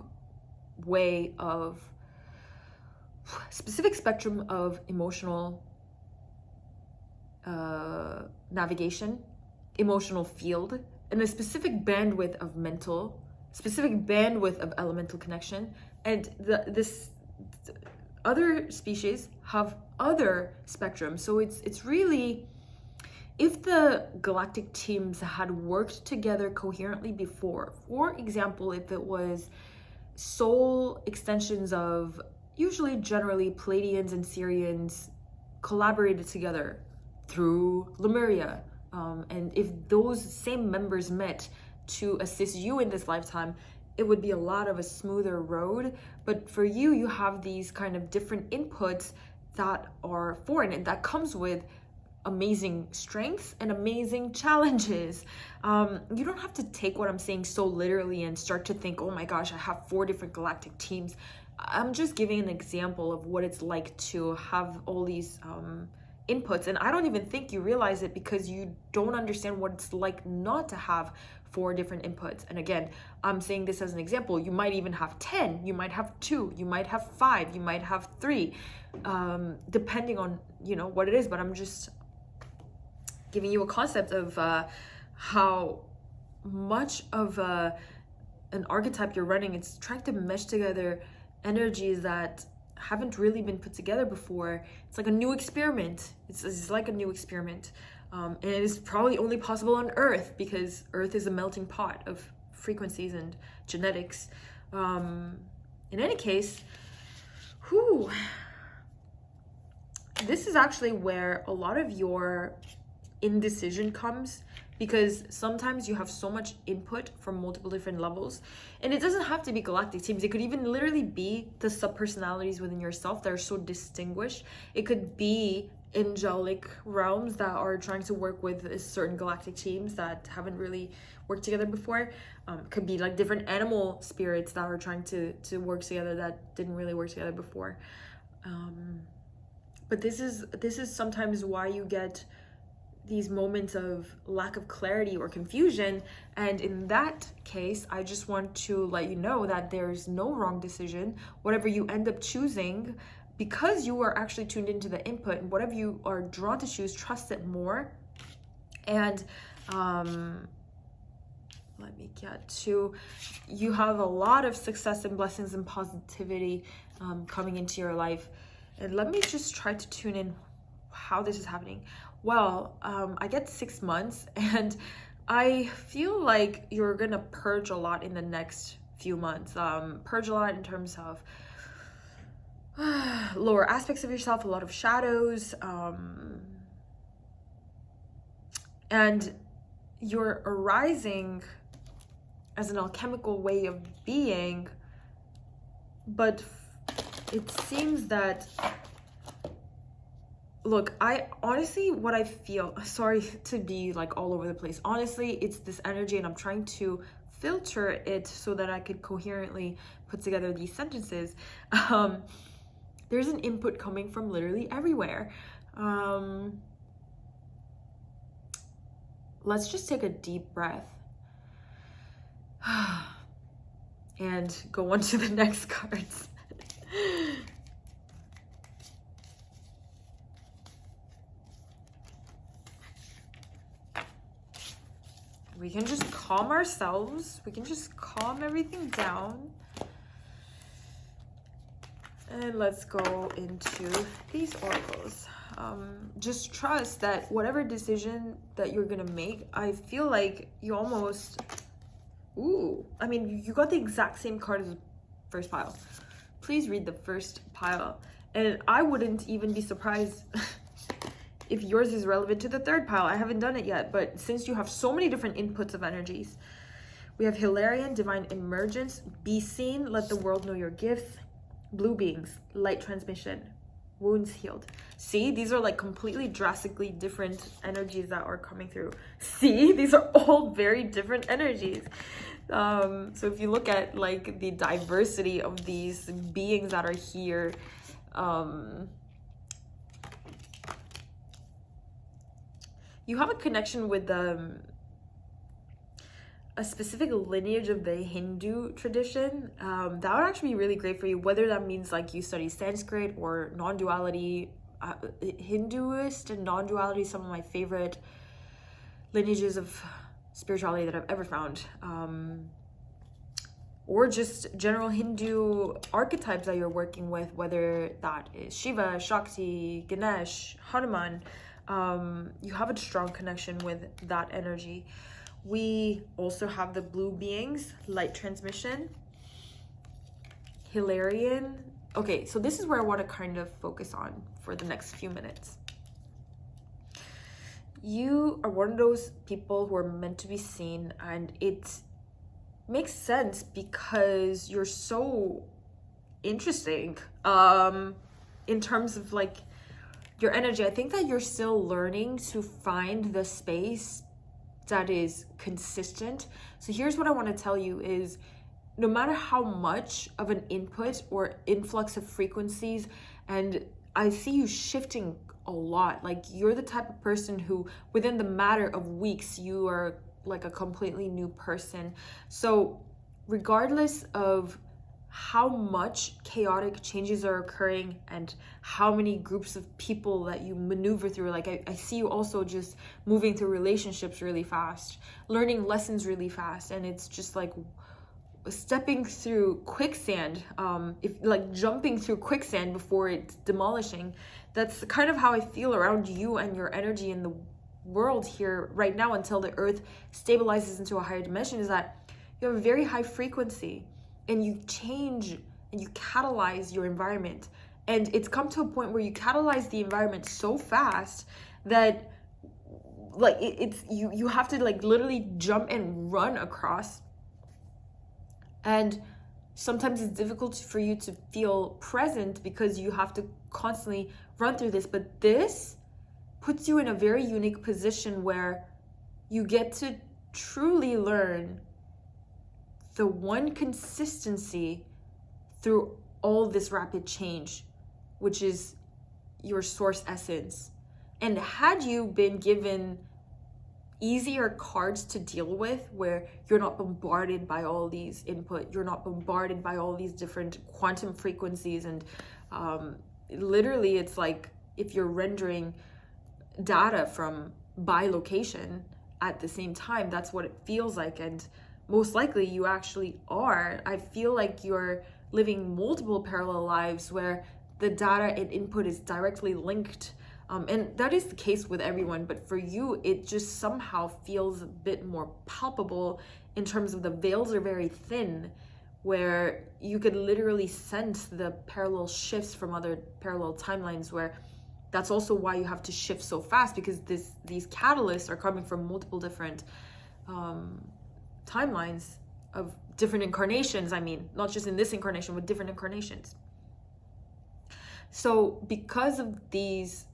spectrum of emotional navigation, emotional field, and a specific bandwidth of elemental connection. And this other species have other spectrums. So it's really, if the galactic teams had worked together coherently before, for example, if it was soul extensions of generally Pleiadians and Sirians collaborated together through Lemuria, and if those same members met to assist you in this lifetime, it would be a lot of a smoother road. But for you, you have these kind of different inputs that are foreign, and that comes with amazing strengths and amazing challenges. You don't have to take what I'm saying so literally and start to think, oh my gosh, I have 4 different galactic teams. I'm just giving an example of what it's like to have all these inputs. And I don't even think you realize it because you don't understand what it's like not to have 4 different inputs. And again, I'm saying this as an example. You might even have 10, you might have 2, you might have 5, you might have 3, depending on, you know, what it is. But I'm just giving you a concept of how much of an archetype you're running. It's trying to mesh together energies that haven't really been put together before. It's like a new experiment. It's like a new experiment. And it is probably only possible on Earth because Earth is a melting pot of frequencies and genetics. In any case, this is actually where a lot of your indecision comes, because sometimes you have so much input from multiple different levels, and it doesn't have to be galactic teams. It could even literally be the subpersonalities within yourself that are so distinguished. It could be angelic realms that are trying to work with certain galactic teams that haven't really worked together before. Could be like different animal spirits that are trying to work together that didn't really work together before. But this is sometimes why you get these moments of lack of clarity or confusion. And in that case, I just want to let you know that there's no wrong decision. Whatever you end up choosing, because you are actually tuned into the input, and whatever you are drawn to choose, trust it more. And let me get to, you have a lot of success and blessings and positivity coming into your life. And let me just try to tune in how this is happening. Well, I get 6 months, and I feel like you're gonna purge a lot in the next few months. Purge a lot in terms of lower aspects of yourself, a lot of shadows, and you're arising as an alchemical way of being, but it seems that, look, I honestly, what I feel, sorry to be like all over the place, honestly, it's this energy, and I'm trying to filter it so that I could coherently put together these sentences. There's an input coming from literally everywhere. Let's just take a deep breath and go on to the next cards. We can just calm ourselves. We can just calm everything down. And let's go into these oracles. Just trust that whatever decision that you're gonna make, I feel like you almost, I mean, you got the exact same card as the first pile. Please read the first pile. And I wouldn't even be surprised if yours is relevant to the third pile. I haven't done it yet, but since you have so many different inputs of energies, we have Hilarion, Divine Emergence, Be Seen, Let the World Know Your Gifts, Blue Beings, Light Transmission, Wounds Healed. See, these are like completely drastically different energies that are coming through. See, these are all very different energies. So if you look at like the diversity of these beings that are here, you have a connection with a specific lineage of the Hindu tradition. That would actually be really great for you, whether that means like you study Sanskrit or non-duality. Hinduist and non-duality, some of my favorite lineages of spirituality that I've ever found. Or just general Hindu archetypes that you're working with, whether that is Shiva, Shakti, Ganesh, Hanuman. You have a strong connection with that energy. We also have the blue beings, light transmission, Hilarion. Okay, so this is where I want to kind of focus on for the next few minutes. You are one of those people who are meant to be seen, and it makes sense because you're so interesting in terms of like your energy. I think that you're still learning to find the space that is consistent. So here's what I want to tell you is, no matter how much of an input or influx of frequencies, and I see you shifting a lot, like you're the type of person who within the matter of weeks you are like a completely new person. So regardless of how much chaotic changes are occurring and how many groups of people that you maneuver through, like I see you also just moving through relationships really fast, learning lessons really fast, and it's just like stepping through quicksand, if like jumping through quicksand before it's demolishing. That's kind of how I feel around you and your energy in the world here right now, until the earth stabilizes into a higher dimension, is that you have a very high frequency and you change and you catalyze your environment. And it's come to a point where you catalyze the environment so fast that like it's you have to like literally jump and run across. And sometimes it's difficult for you to feel present because you have to constantly run through this. But this puts you in a very unique position where you get to truly learn the one consistency through all this rapid change, which is your source essence. And had you been given easier cards to deal with, where you're not bombarded by all these input, you're not bombarded by all these different quantum frequencies, and literally it's like if you're rendering data from by location at the same time, that's what it feels like. And most likely you actually are. I feel like you're living multiple parallel lives where the data and input is directly linked. And that is the case with everyone, but for you, it just somehow feels a bit more palpable in terms of the veils are very thin, where you could literally sense the parallel shifts from other parallel timelines, where that's also why you have to shift so fast, because these catalysts are coming from multiple different timelines of different incarnations. I mean, not just in this incarnation, but different incarnations. So because of these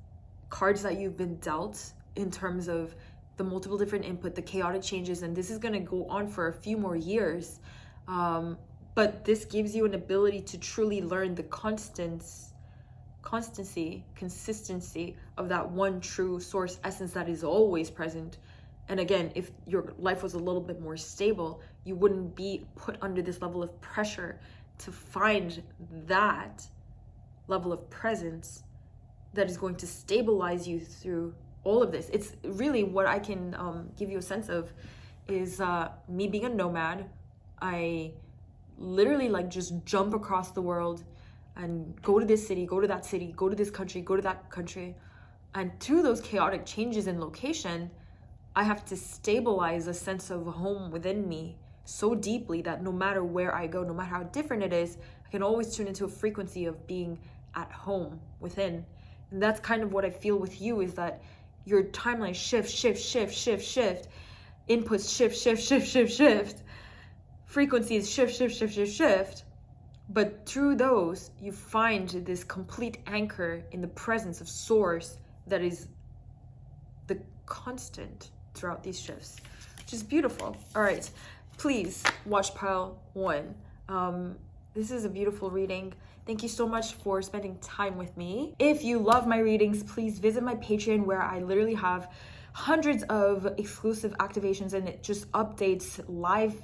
cards that you've been dealt in terms of the multiple different input, the chaotic changes, and this is going to go on for a few more years, but this gives you an ability to truly learn the consistency of that one true source essence that is always present. And again, if your life was a little bit more stable, you wouldn't be put under this level of pressure to find that level of presence that is going to stabilize you through all of this. It's really what I can give you a sense of is me being a nomad. I literally like just jump across the world and go to this city, go to that city, go to this country, go to that country. And through those chaotic changes in location, I have to stabilize a sense of home within me so deeply that no matter where I go, no matter how different it is, I can always tune into a frequency of being at home within. And that's kind of what I feel with you, is that your timeline shift, inputs shift, frequencies shift. But through those, you find this complete anchor in the presence of source that is the constant throughout these shifts, which is beautiful. All right, please watch pile 1. This is a beautiful reading. Thank you so much for spending time with me. If you love my readings, please visit my Patreon, where I literally have hundreds of exclusive activations, and it just updates live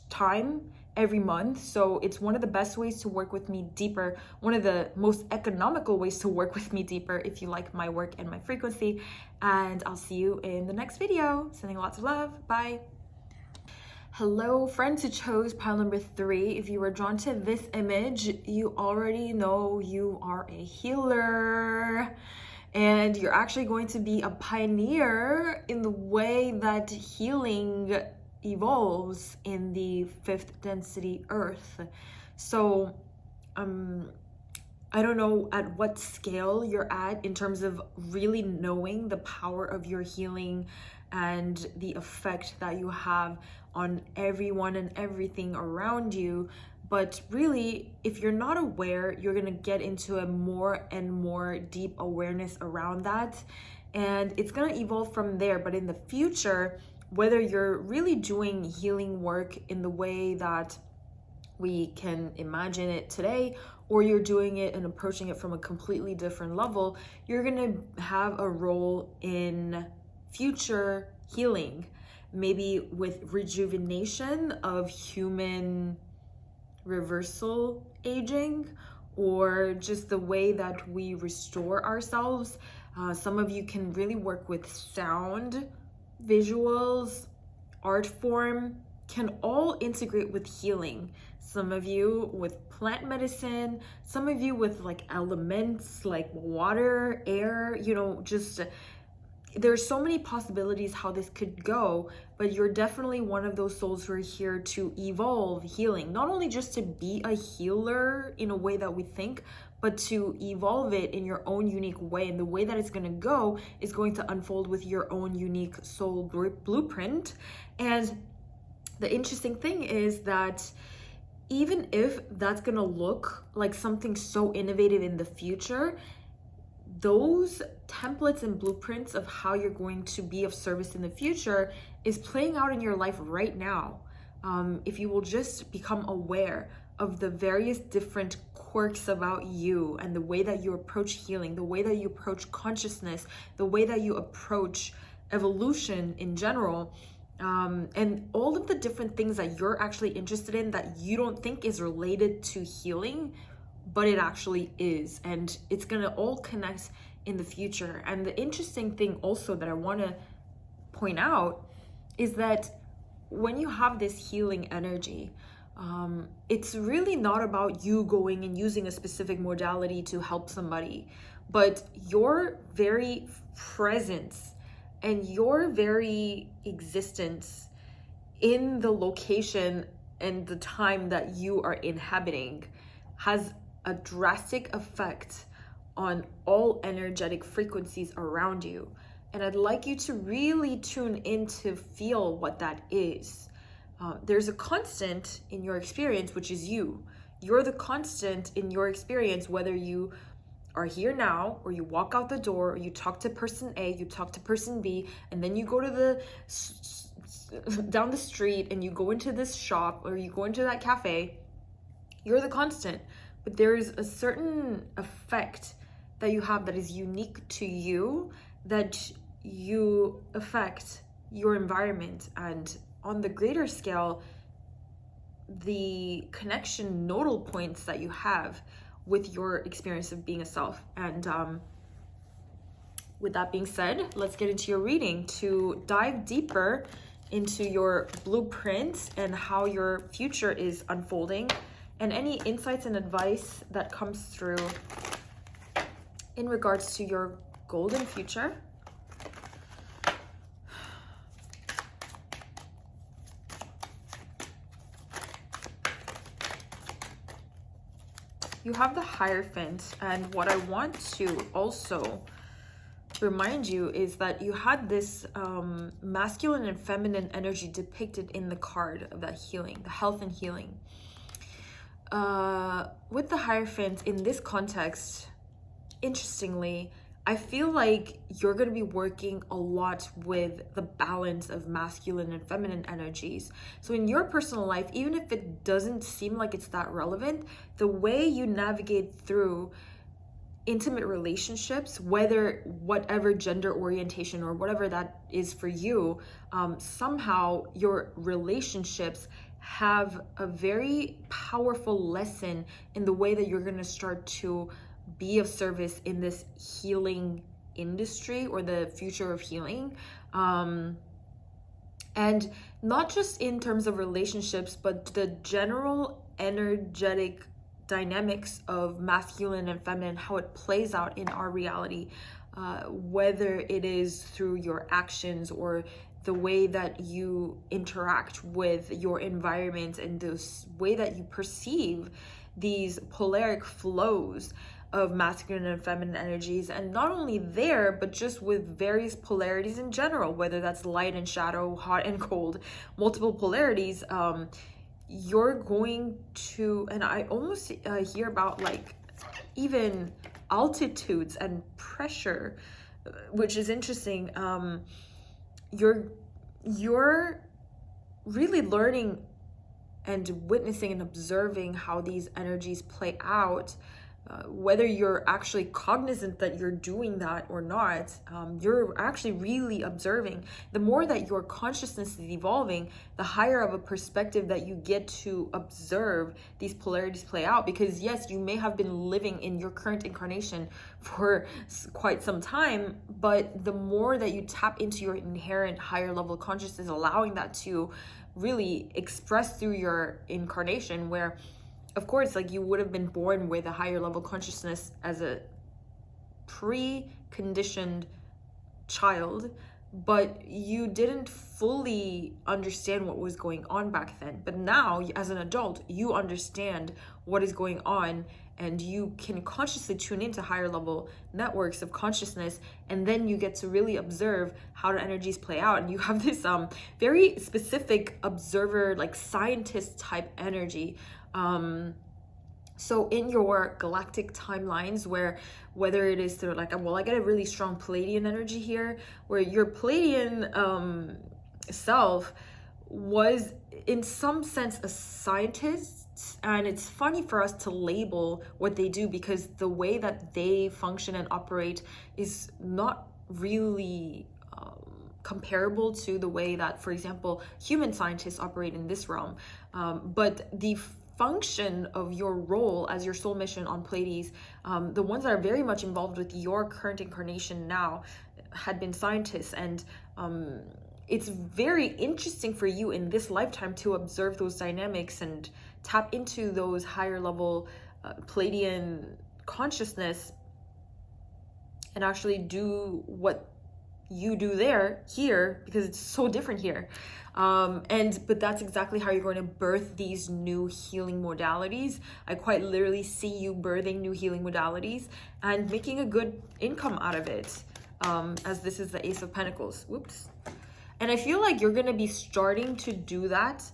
time every month. So it's one of the best ways to work with me deeper, one of the most economical ways to work with me deeper if you like my work and my frequency. And I'll see you in the next video. Sending lots of love. Bye. Hello, friends who chose pile number 3. If you were drawn to this image, you already know you are a healer, and you're actually going to be a pioneer in the way that healing evolves in the 5th density earth. So I don't know at what scale you're at in terms of really knowing the power of your healing and the effect that you have on everyone and everything around you. But really, if you're not aware, you're gonna get into a more and more deep awareness around that, and it's gonna evolve from there. But in the future, whether you're really doing healing work in the way that we can imagine it today, or you're doing it and approaching it from a completely different level, you're gonna have a role in future healing, maybe with rejuvenation of human reversal aging, or just the way that we restore ourselves. Some of you can really work with sound, visuals, art form, can all integrate with healing. Some of you with plant medicine, some of you with like elements like water, air, you know, just there's so many possibilities how this could go, but you're definitely one of those souls who are here to evolve healing, not only just to be a healer in a way that we think, but to evolve it in your own unique way. And the way that it's going to go is going to unfold with your own unique soul blueprint. And the interesting thing is that even if that's going to look like something so innovative in the future, those templates and blueprints of how you're going to be of service in the future is playing out in your life right now. If you will just become aware of the various different quirks about you and the way that you approach healing, the way that you approach consciousness, the way that you approach evolution in general, and all of the different things that you're actually interested in that you don't think is related to healing, but it actually is, and it's going to all connect in the future. And the interesting thing also that I want to point out is that when you have this healing energy, it's really not about you going and using a specific modality to help somebody, but your very presence and your very existence in the location and the time that you are inhabiting has a drastic effect on all energetic frequencies around you. And I'd like you to really tune in to feel what that is. There's a constant in your experience, which is you. You're the constant in your experience, whether you are here now, or you walk out the door, or you talk to person A, you talk to person B, and then you go to down the street and you go into this shop, or you go into that cafe. You're the constant. But there is a certain effect that you have that is unique to you, that you affect your environment. And on the greater scale, the connection nodal points that you have with your experience of being a self. And with that being said, let's get into your reading to dive deeper into your blueprint and how your future is unfolding, and any insights and advice that comes through in regards to your golden future. You have the Hierophant, and what I want to also remind you is that you had this masculine and feminine energy depicted in the card of that healing, the health and healing. With the Hierophant in this context, interestingly, I feel like you're going to be working a lot with the balance of masculine and feminine energies. So in your personal life, even if it doesn't seem like it's that relevant, the way you navigate through intimate relationships, whatever gender orientation or whatever that is for you, somehow your relationships have a very powerful lesson in the way that you're going to start to be of service in this healing industry or the future of healing. And not just in terms of relationships, but the general energetic dynamics of masculine and feminine, how it plays out in our reality, whether it is through your actions or the way that you interact with your environment and the way that you perceive these polaric flows of masculine and feminine energies. And not only there, but just with various polarities in general, whether that's light and shadow, hot and cold, multiple polarities. You're going to, and I almost hear about like even altitudes and pressure, which is interesting. You're really learning and witnessing and observing how these energies play out, whether you're actually cognizant that you're doing that or not. You're actually really observing. The more that your consciousness is evolving, the higher of a perspective that you get to observe these polarities play out. Because yes, you may have been living in your current incarnation for quite some time, but the more that you tap into your inherent higher level consciousness, allowing that to really express through your incarnation, where of course, like you would have been born with a higher level consciousness as a preconditioned child, but you didn't fully understand what was going on back then. But now, as an adult, you understand what is going on, and you can consciously tune into higher level networks of consciousness, and then you get to really observe how the energies play out. And you have this very specific observer, like scientist type energy. So in your galactic timelines, whether it is through like, well, I get a really strong Pleiadian energy here, where your Pleiadian self was in some sense a scientist. And it's funny for us to label what they do, because the way that they function and operate is not really comparable to the way that, for example, human scientists operate in this realm. But the function of your role as your soul mission on Pleiades, the ones that are very much involved with your current incarnation now had been scientists. And it's very interesting for you in this lifetime to observe those dynamics and tap into those higher level Pleiadian consciousness and actually do what you do here, because it's so different here. But that's exactly how you're going to birth these new healing modalities. I quite literally see you birthing new healing modalities and making a good income out of it, as this is the Ace of Pentacles. Whoops. And I feel like you're going to be starting to do that,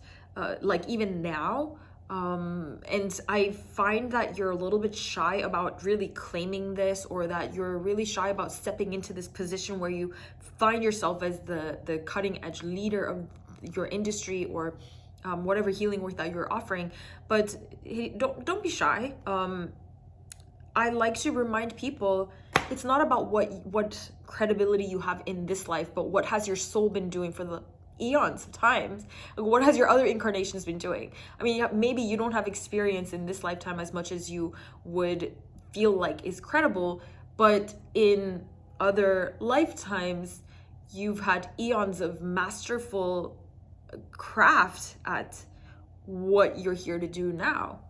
like even now. And I find that you're a little bit shy about really claiming this, or that you're really shy about stepping into this position where you find yourself as the cutting edge leader of your industry, or whatever healing work that you're offering. But hey, don't be shy. I like to remind people, it's not about what credibility you have in this life, but what has your soul been doing for the eons of times. Like, what has your other incarnations been doing? I mean, maybe you don't have experience in this lifetime as much as you would feel like is credible, but in other lifetimes, you've had eons of masterful craft at what you're here to do now.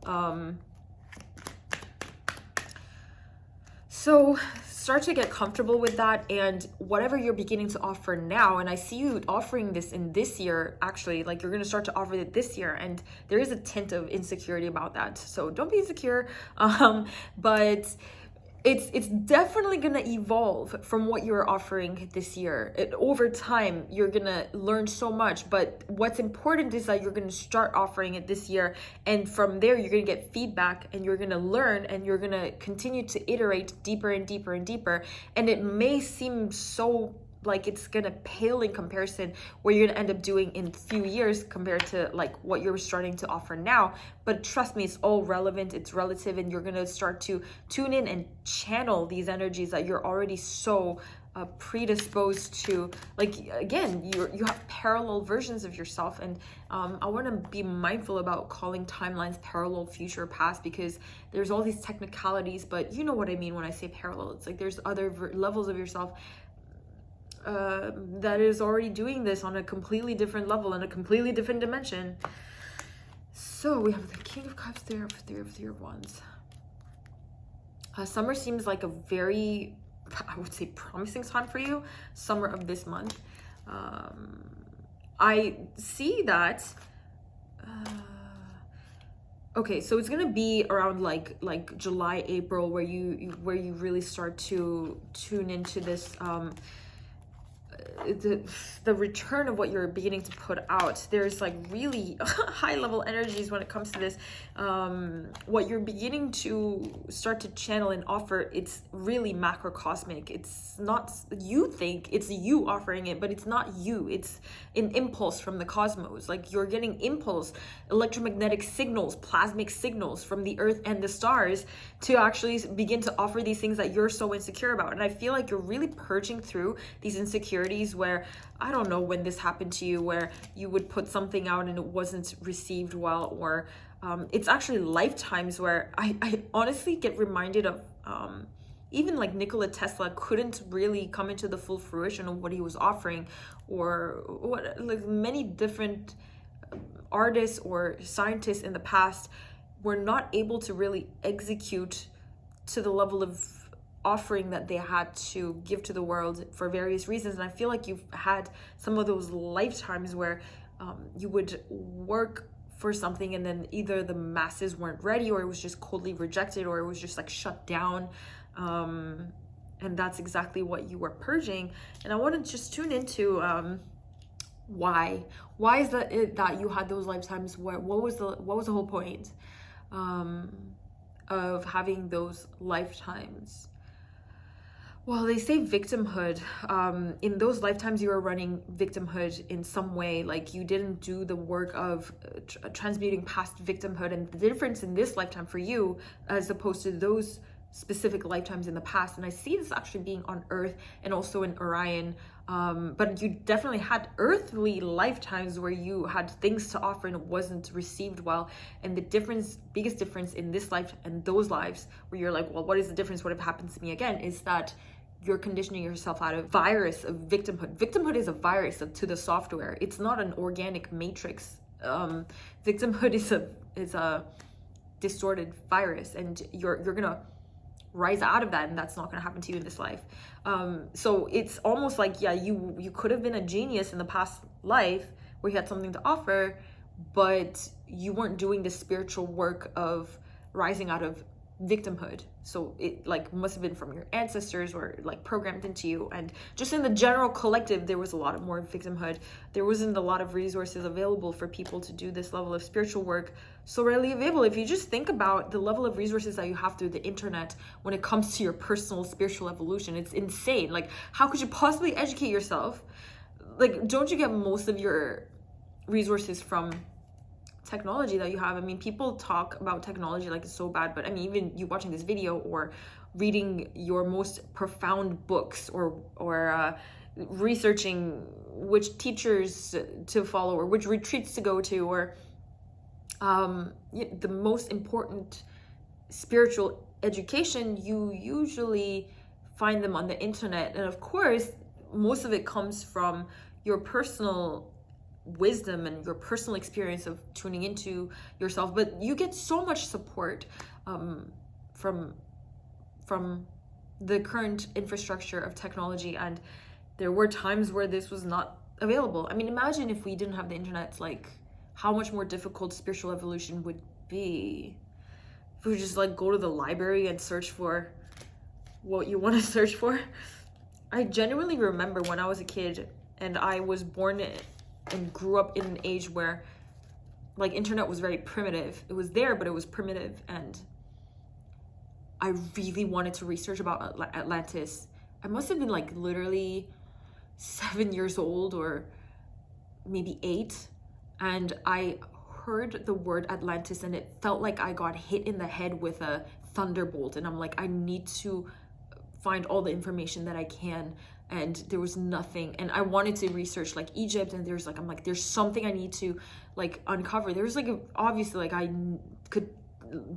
So start to get comfortable with that, and whatever you're beginning to offer now, and I see you offering this in this year, actually, like you're going to start to offer it this year, and there is a tint of insecurity about that. So don't be insecure, but it's definitely going to evolve from what you're offering this year. Over time, you're going to learn so much, but what's important is that you're going to start offering it this year, and from there, you're going to get feedback, and you're going to learn, and you're going to continue to iterate deeper and deeper and deeper, and it may seem so like it's gonna pale in comparison what you're gonna end up doing in a few years compared to like what you're starting to offer now. But trust me, it's all relevant, it's relative, and you're gonna start to tune in and channel these energies that you're already so predisposed to. Like, again, you have parallel versions of yourself, and I want to be mindful about calling timelines parallel, future, past, because there's all these technicalities, but you know what I mean when I say parallel. It's like there's other levels of yourself that is already doing this on a completely different level, in a completely different dimension. So we have the King of Cups there, Three of Wands. Summer seems like a very, I would say, promising time for you. Summer of this month. I see that. Okay, so it's gonna be around like July, April, where you really start to tune into this. The return of what you're beginning to put out. There's like really high level energies when it comes to this. What you're beginning to start to channel and offer, it's really macrocosmic. It's not, you think it's you offering it, but it's not you. It's an impulse from the cosmos. Like, you're getting impulse, electromagnetic signals, plasmic signals from the earth and the stars to actually begin to offer these things that you're so insecure about. And I feel like you're really purging through these insecurities where, I don't know when this happened to you, where you would put something out and it wasn't received well, or it's actually lifetimes where I honestly get reminded of even like Nikola Tesla couldn't really come into the full fruition of what he was offering, or what, like many different artists or scientists in the past were not able to really execute to the level of offering that they had to give to the world for various reasons. And I feel like you've had some of those lifetimes where you would work for something and then either the masses weren't ready, or it was just coldly rejected, or it was just like shut down. And that's exactly what you were purging. And I want to just tune into why is that you had those lifetimes? What was the whole point of having those lifetimes? Well, they say victimhood. In those lifetimes, you were running victimhood in some way. Like, you didn't do the work of transmuting past victimhood. And the difference in this lifetime for you, as opposed to those specific lifetimes in the past, and I see this actually being on Earth and also in Orion, but you definitely had earthly lifetimes where you had things to offer and it wasn't received well. And the biggest difference in this life and those lives where you're like, well, what is the difference? What if it happens to me again? Is that you're conditioning yourself out of virus of victimhood. Victimhood is a virus to the software. It's not an organic matrix. Victimhood is a distorted virus, and you're gonna rise out of that, and that's not going to happen to you in this life. So it's almost like, yeah, you could have been a genius in the past life where you had something to offer, but you weren't doing the spiritual work of rising out of victimhood. So it like must have been from your ancestors or like programmed into you. And just in the general collective, there was a lot of more victimhood. There wasn't a lot of resources available for people to do this level of spiritual work. So readily available. If you just think about the level of resources that you have through the internet when it comes to your personal spiritual evolution, it's insane. Like, how could you possibly educate yourself? Like, don't you get most of your resources from technology that you have? I mean, people talk about technology like it's so bad, but I mean, even you watching this video or reading your most profound books or researching which teachers to follow or which retreats to go to, or the most important spiritual education, you usually find them on the internet. And of course, most of it comes from your personal wisdom and your personal experience of tuning into yourself, but you get so much support from the current infrastructure of technology. And there were times where this was not available. I mean, imagine if we didn't have the internet, like how much more difficult spiritual evolution would be. If we just like go to the library and search for what you want to search for. I genuinely remember when I was a kid and I was born and grew up in an age where like internet was very primitive. It was there, but it was primitive. And I really wanted to research about Atlantis. I must have been like literally 7 years old or maybe 8. And I heard the word Atlantis and it felt like I got hit in the head with a thunderbolt. And I'm like, I need to find all the information that I can. And there was nothing. And I wanted to research like Egypt, and there's like, I'm like, there's something I need to like uncover. There's like obviously like I could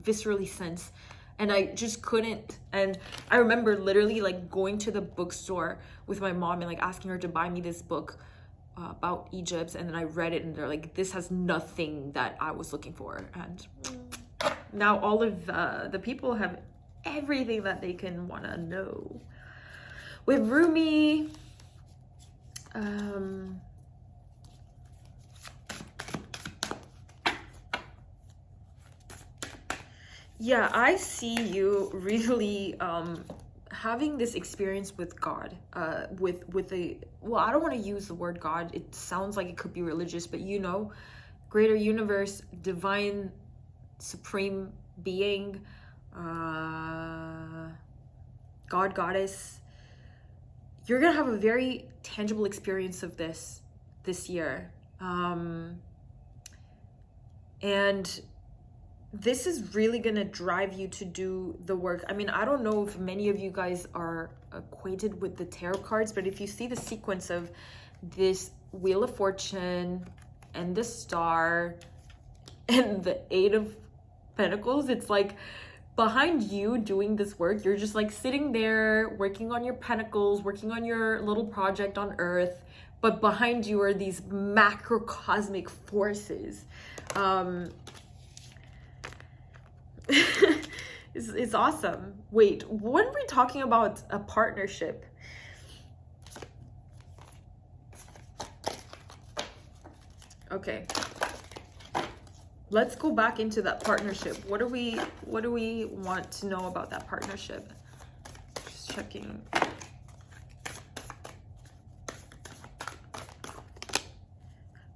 viscerally sense, and I just couldn't. And I remember literally like going to the bookstore with my mom and like asking her to buy me this book about Egypt, and then I read it and they're like, this has nothing that I was looking for. And now all of the people have everything that they can want to know. With Rumi, yeah, I see you really having this experience with God, with well, I don't want to use the word God. It sounds like it could be religious, but you know, greater universe, divine, supreme being, God, goddess. You're gonna have a very tangible experience of this year. And this is really gonna drive you to do the work. I mean, I don't know if many of you guys are acquainted with the tarot cards, but if you see the sequence of this Wheel of Fortune and the Star and the Eight of Pentacles, it's like behind you doing this work, you're just like sitting there working on your pentacles, working on your little project on Earth, but behind you are these macrocosmic forces. It's awesome. Wait, when are we talking about a partnership? Okay. Let's go back into that partnership. What do we want to know about that partnership? Just checking.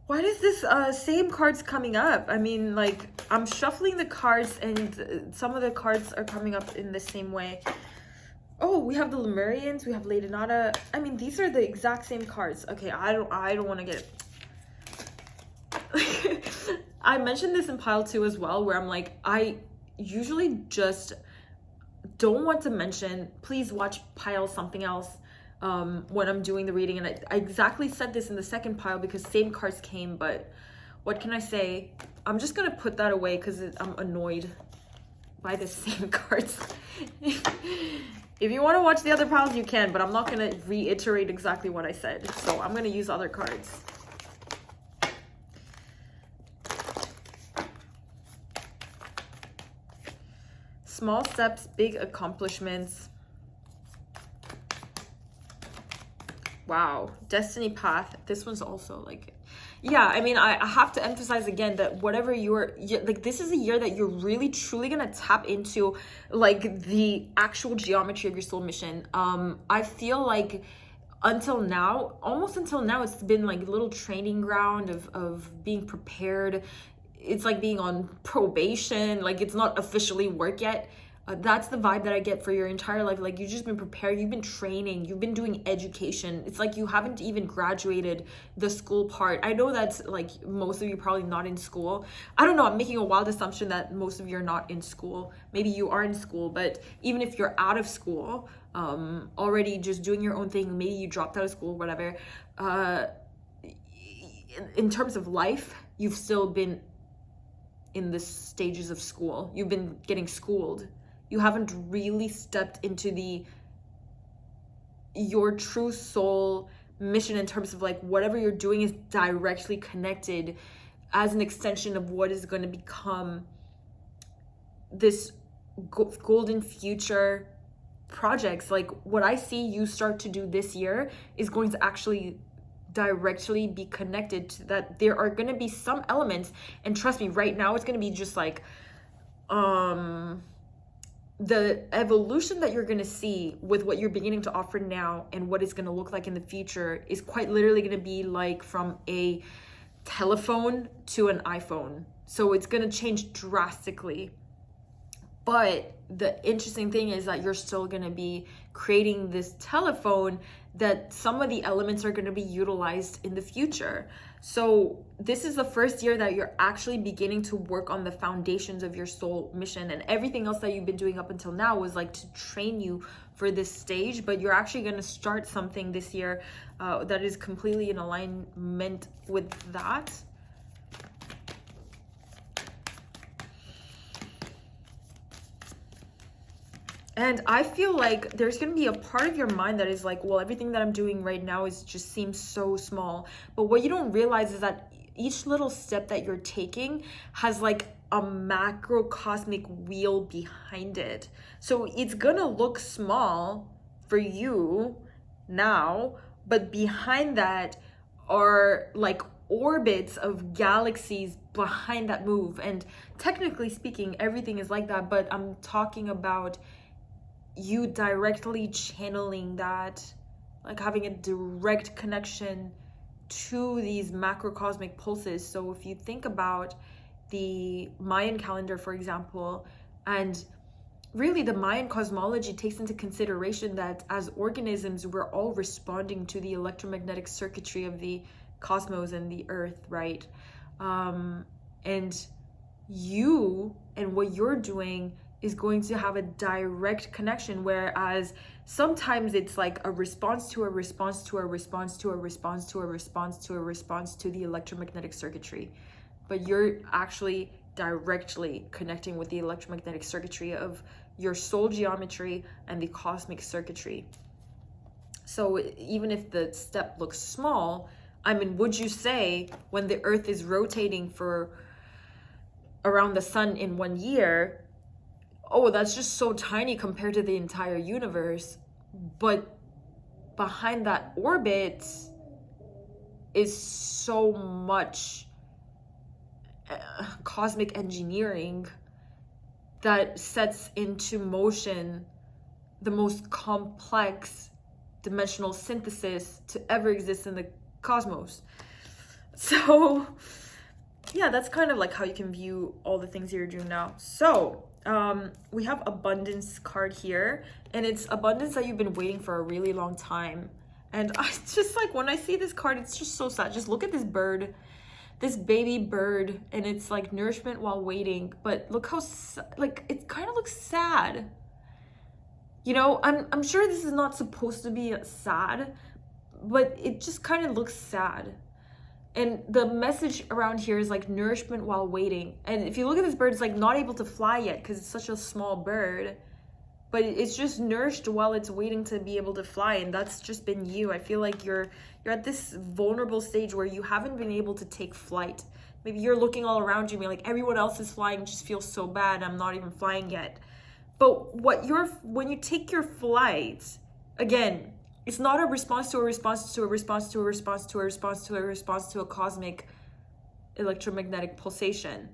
Why does this same cards coming up? I mean, like, I'm shuffling the cards and some of the cards are coming up in the same way. Oh, we have the Lemurians, we have Lady Nada. I mean, these are the exact same cards. Okay, I don't want to get it. I mentioned this in pile 2 as well, where I'm like, I usually just don't want to mention, please watch pile something else when I'm doing the reading. And I exactly said this in the second pile because same cards came, but what can I say? I'm just gonna put that away because I'm annoyed by the same cards. If you want to watch the other piles, you can, but I'm not gonna reiterate exactly what I said. So I'm gonna use other cards. Small steps, big accomplishments. Wow, destiny path. This one's also like, yeah, I mean, I have to emphasize again that whatever you're like, this is a year that you're really truly gonna tap into like the actual geometry of your soul mission. I feel like almost until now, it's been like a little training ground of being prepared. It's like being on probation, like it's not officially work yet. That's the vibe that I get for your entire life. Like, you've just been prepared, you've been training, you've been doing education. It's like you haven't even graduated the school part. I know that's like most of you probably not in school. I don't know, I'm making a wild assumption that most of you are not in school. Maybe you are in school, but even if you're out of school, already just doing your own thing, maybe you dropped out of school, whatever. In terms of life, you've still been in the stages of school. You've been getting schooled. You haven't really stepped into your true soul mission in terms of like whatever you're doing is directly connected as an extension of what is going to become this golden future projects. Like, what I see you start to do this year is going to actually directly be connected to that. There are going to be some elements, and trust me, right now it's going to be just like the evolution that you're going to see with what you're beginning to offer now and what it's going to look like in the future is quite literally going to be like from a telephone to an iPhone. So it's going to change drastically. But the interesting thing is that you're still going to be creating this telephone that some of the elements are going to be utilized in the future. So this is the first year that you're actually beginning to work on the foundations of your soul mission, and everything else that you've been doing up until now was like to train you for this stage. But you're actually going to start something this year that is completely in alignment with that. And I feel like there's going to be a part of your mind that is like, well, everything that I'm doing right now just seems so small. But what you don't realize is that each little step that you're taking has like a macrocosmic wheel behind it. So it's going to look small for you now, but behind that are like orbits of galaxies behind that move. And technically speaking, everything is like that, but I'm talking about you directly channeling that, like having a direct connection to these macrocosmic pulses. So if you think about the Mayan calendar, for example, and really the Mayan cosmology takes into consideration that as organisms, we're all responding to the electromagnetic circuitry of the cosmos and the earth, right? And you and what you're doing is going to have a direct connection, whereas sometimes it's like a response to a response to a response to a response to a response to a response to the electromagnetic circuitry. But you're actually directly connecting with the electromagnetic circuitry of your soul geometry and the cosmic circuitry. So even if the step looks small, I mean, would you say when the earth is rotating for around the sun in 1 year, oh, that's just so tiny compared to the entire universe. But behind that orbit is so much cosmic engineering that sets into motion the most complex dimensional synthesis to ever exist in the cosmos. So yeah, that's kind of like how you can view all the things you're doing now. So we have abundance card here, and it's abundance that you've been waiting for a really long time. And I just like, when I see this card, it's just so sad. Just look at this bird, this baby bird, and it's like nourishment while waiting. But look how like it kind of looks sad. You know, I'm sure this is not supposed to be sad, but it just kind of looks sad. And the message around here is like nourishment while waiting. And if you look at this bird, it's like not able to fly yet because it's such a small bird, but it's just nourished while it's waiting to be able to fly. And that's just been you. I feel like you're at this vulnerable stage where you haven't been able to take flight. Maybe you're looking all around you, like everyone else is flying, just feels so bad. I'm not even flying yet. But when you take your flight, again, it's not a response to a response to a response to a response to a response to a response to a cosmic electromagnetic pulsation.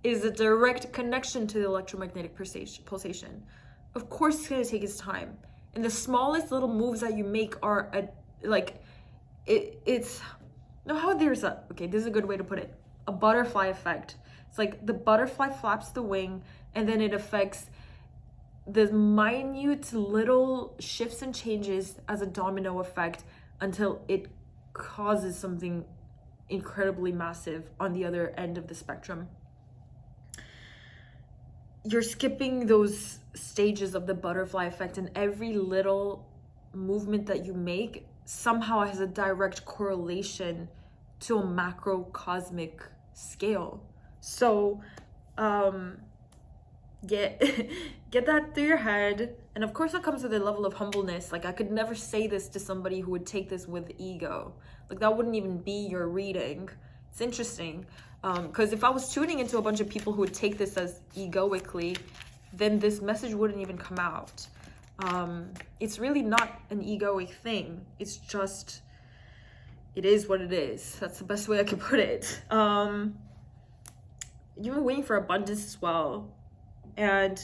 It is a direct connection to the electromagnetic pulsation. Of course, it's going to take its time. And the smallest little moves that you make are this is a good way to put it. A butterfly effect. It's like the butterfly flaps the wing, and then it affects the minute little shifts and changes as a domino effect until it causes something incredibly massive on the other end of the spectrum. You're skipping those stages of the butterfly effect, and every little movement that you make somehow has a direct correlation to a macrocosmic scale. So get that through your head. And of course that comes with a level of humbleness. Like, I could never say this to somebody who would take this with ego. Like, that wouldn't even be your reading. It's interesting, because if I was tuning into a bunch of people who would take this as egoically, then this message wouldn't even come out. It's really not an egoic thing. It's just, it is what it is. That's the best way I can put it. You've been waiting for abundance as well. And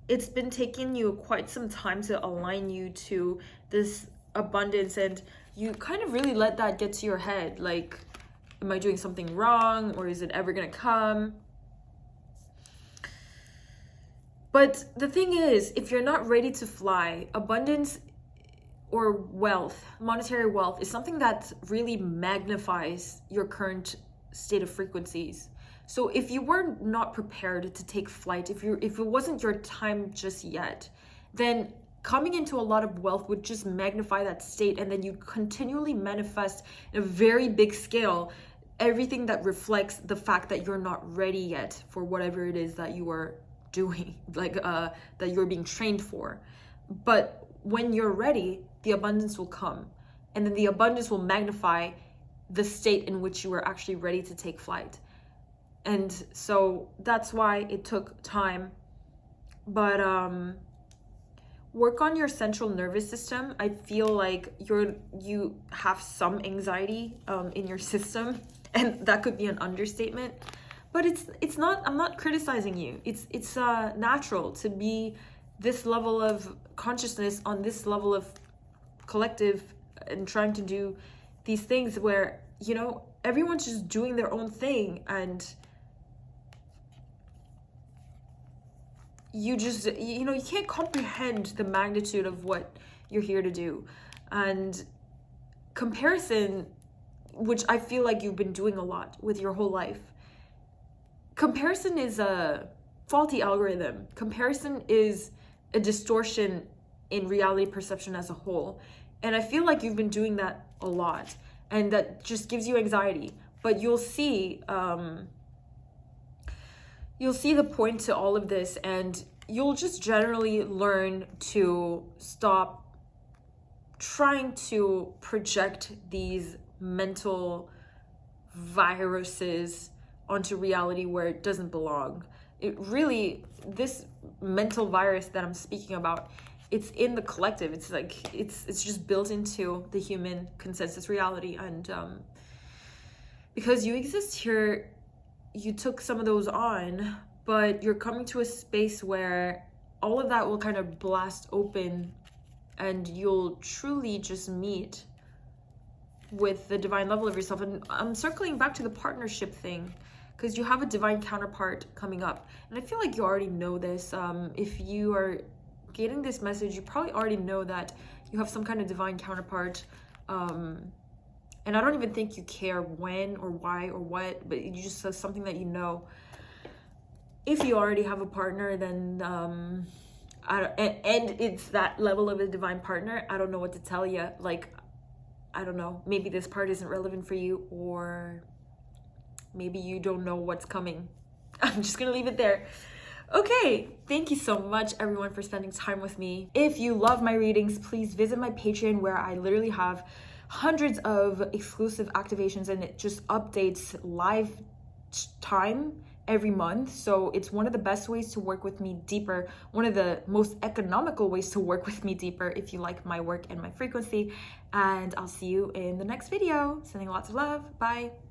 it's been taking you quite some time to align you to this abundance, and you kind of really let that get to your head. Like, am I doing something wrong, or is it ever gonna come? But the thing is, if you're not ready to fly, abundance or wealth, monetary wealth, is something that really magnifies your current state of frequencies. So if you were not prepared to take flight, if it wasn't your time just yet, then coming into a lot of wealth would just magnify that state, and then you continually manifest in a very big scale everything that reflects the fact that you're not ready yet for whatever it is that you are doing, that you're being trained for. But when you're ready, the abundance will come, and then the abundance will magnify the state in which you are actually ready to take flight. And so that's why it took time. But work on your central nervous system. I feel like you have some anxiety in your system, and that could be an understatement. But it's not. I'm not criticizing you. It's natural to be this level of consciousness on this level of collective and trying to do these things where, you know, everyone's just doing their own thing, and you just, you know, you can't comprehend the magnitude of what you're here to do. And comparison, which I feel like you've been doing a lot with your whole life, comparison is a faulty algorithm. Comparison is a distortion in reality perception as a whole. And I feel like you've been doing that a lot, and that just gives you anxiety. But you'll see the point to all of this, and you'll just generally learn to stop trying to project these mental viruses onto reality where it doesn't belong. It really, this mental virus that I'm speaking about, it's in the collective. It's like it's just built into the human consensus reality. And because you exist here, you took some of those on, but you're coming to a space where all of that will kind of blast open, and you'll truly just meet with the divine level of yourself. And I'm circling back to the partnership thing, because you have a divine counterpart coming up. And I feel like you already know this. If you are getting this message, you probably already know that you have some kind of divine counterpart. And I don't even think you care when or why or what, but you just says something that you know. If you already have a partner, then and it's that level of a divine partner, I don't know what to tell you. Like, I don't know, maybe this part isn't relevant for you, or maybe you don't know what's coming. I'm just gonna leave it there. Okay, thank you so much everyone for spending time with me. If you love my readings, please visit my Patreon, where I literally have hundreds of exclusive activations, and it just updates live time every month. So it's one of the best ways to work with me deeper, one of the most economical ways to work with me deeper if you like my work and my frequency. And I'll see you in the next video. Sending lots of love. Bye.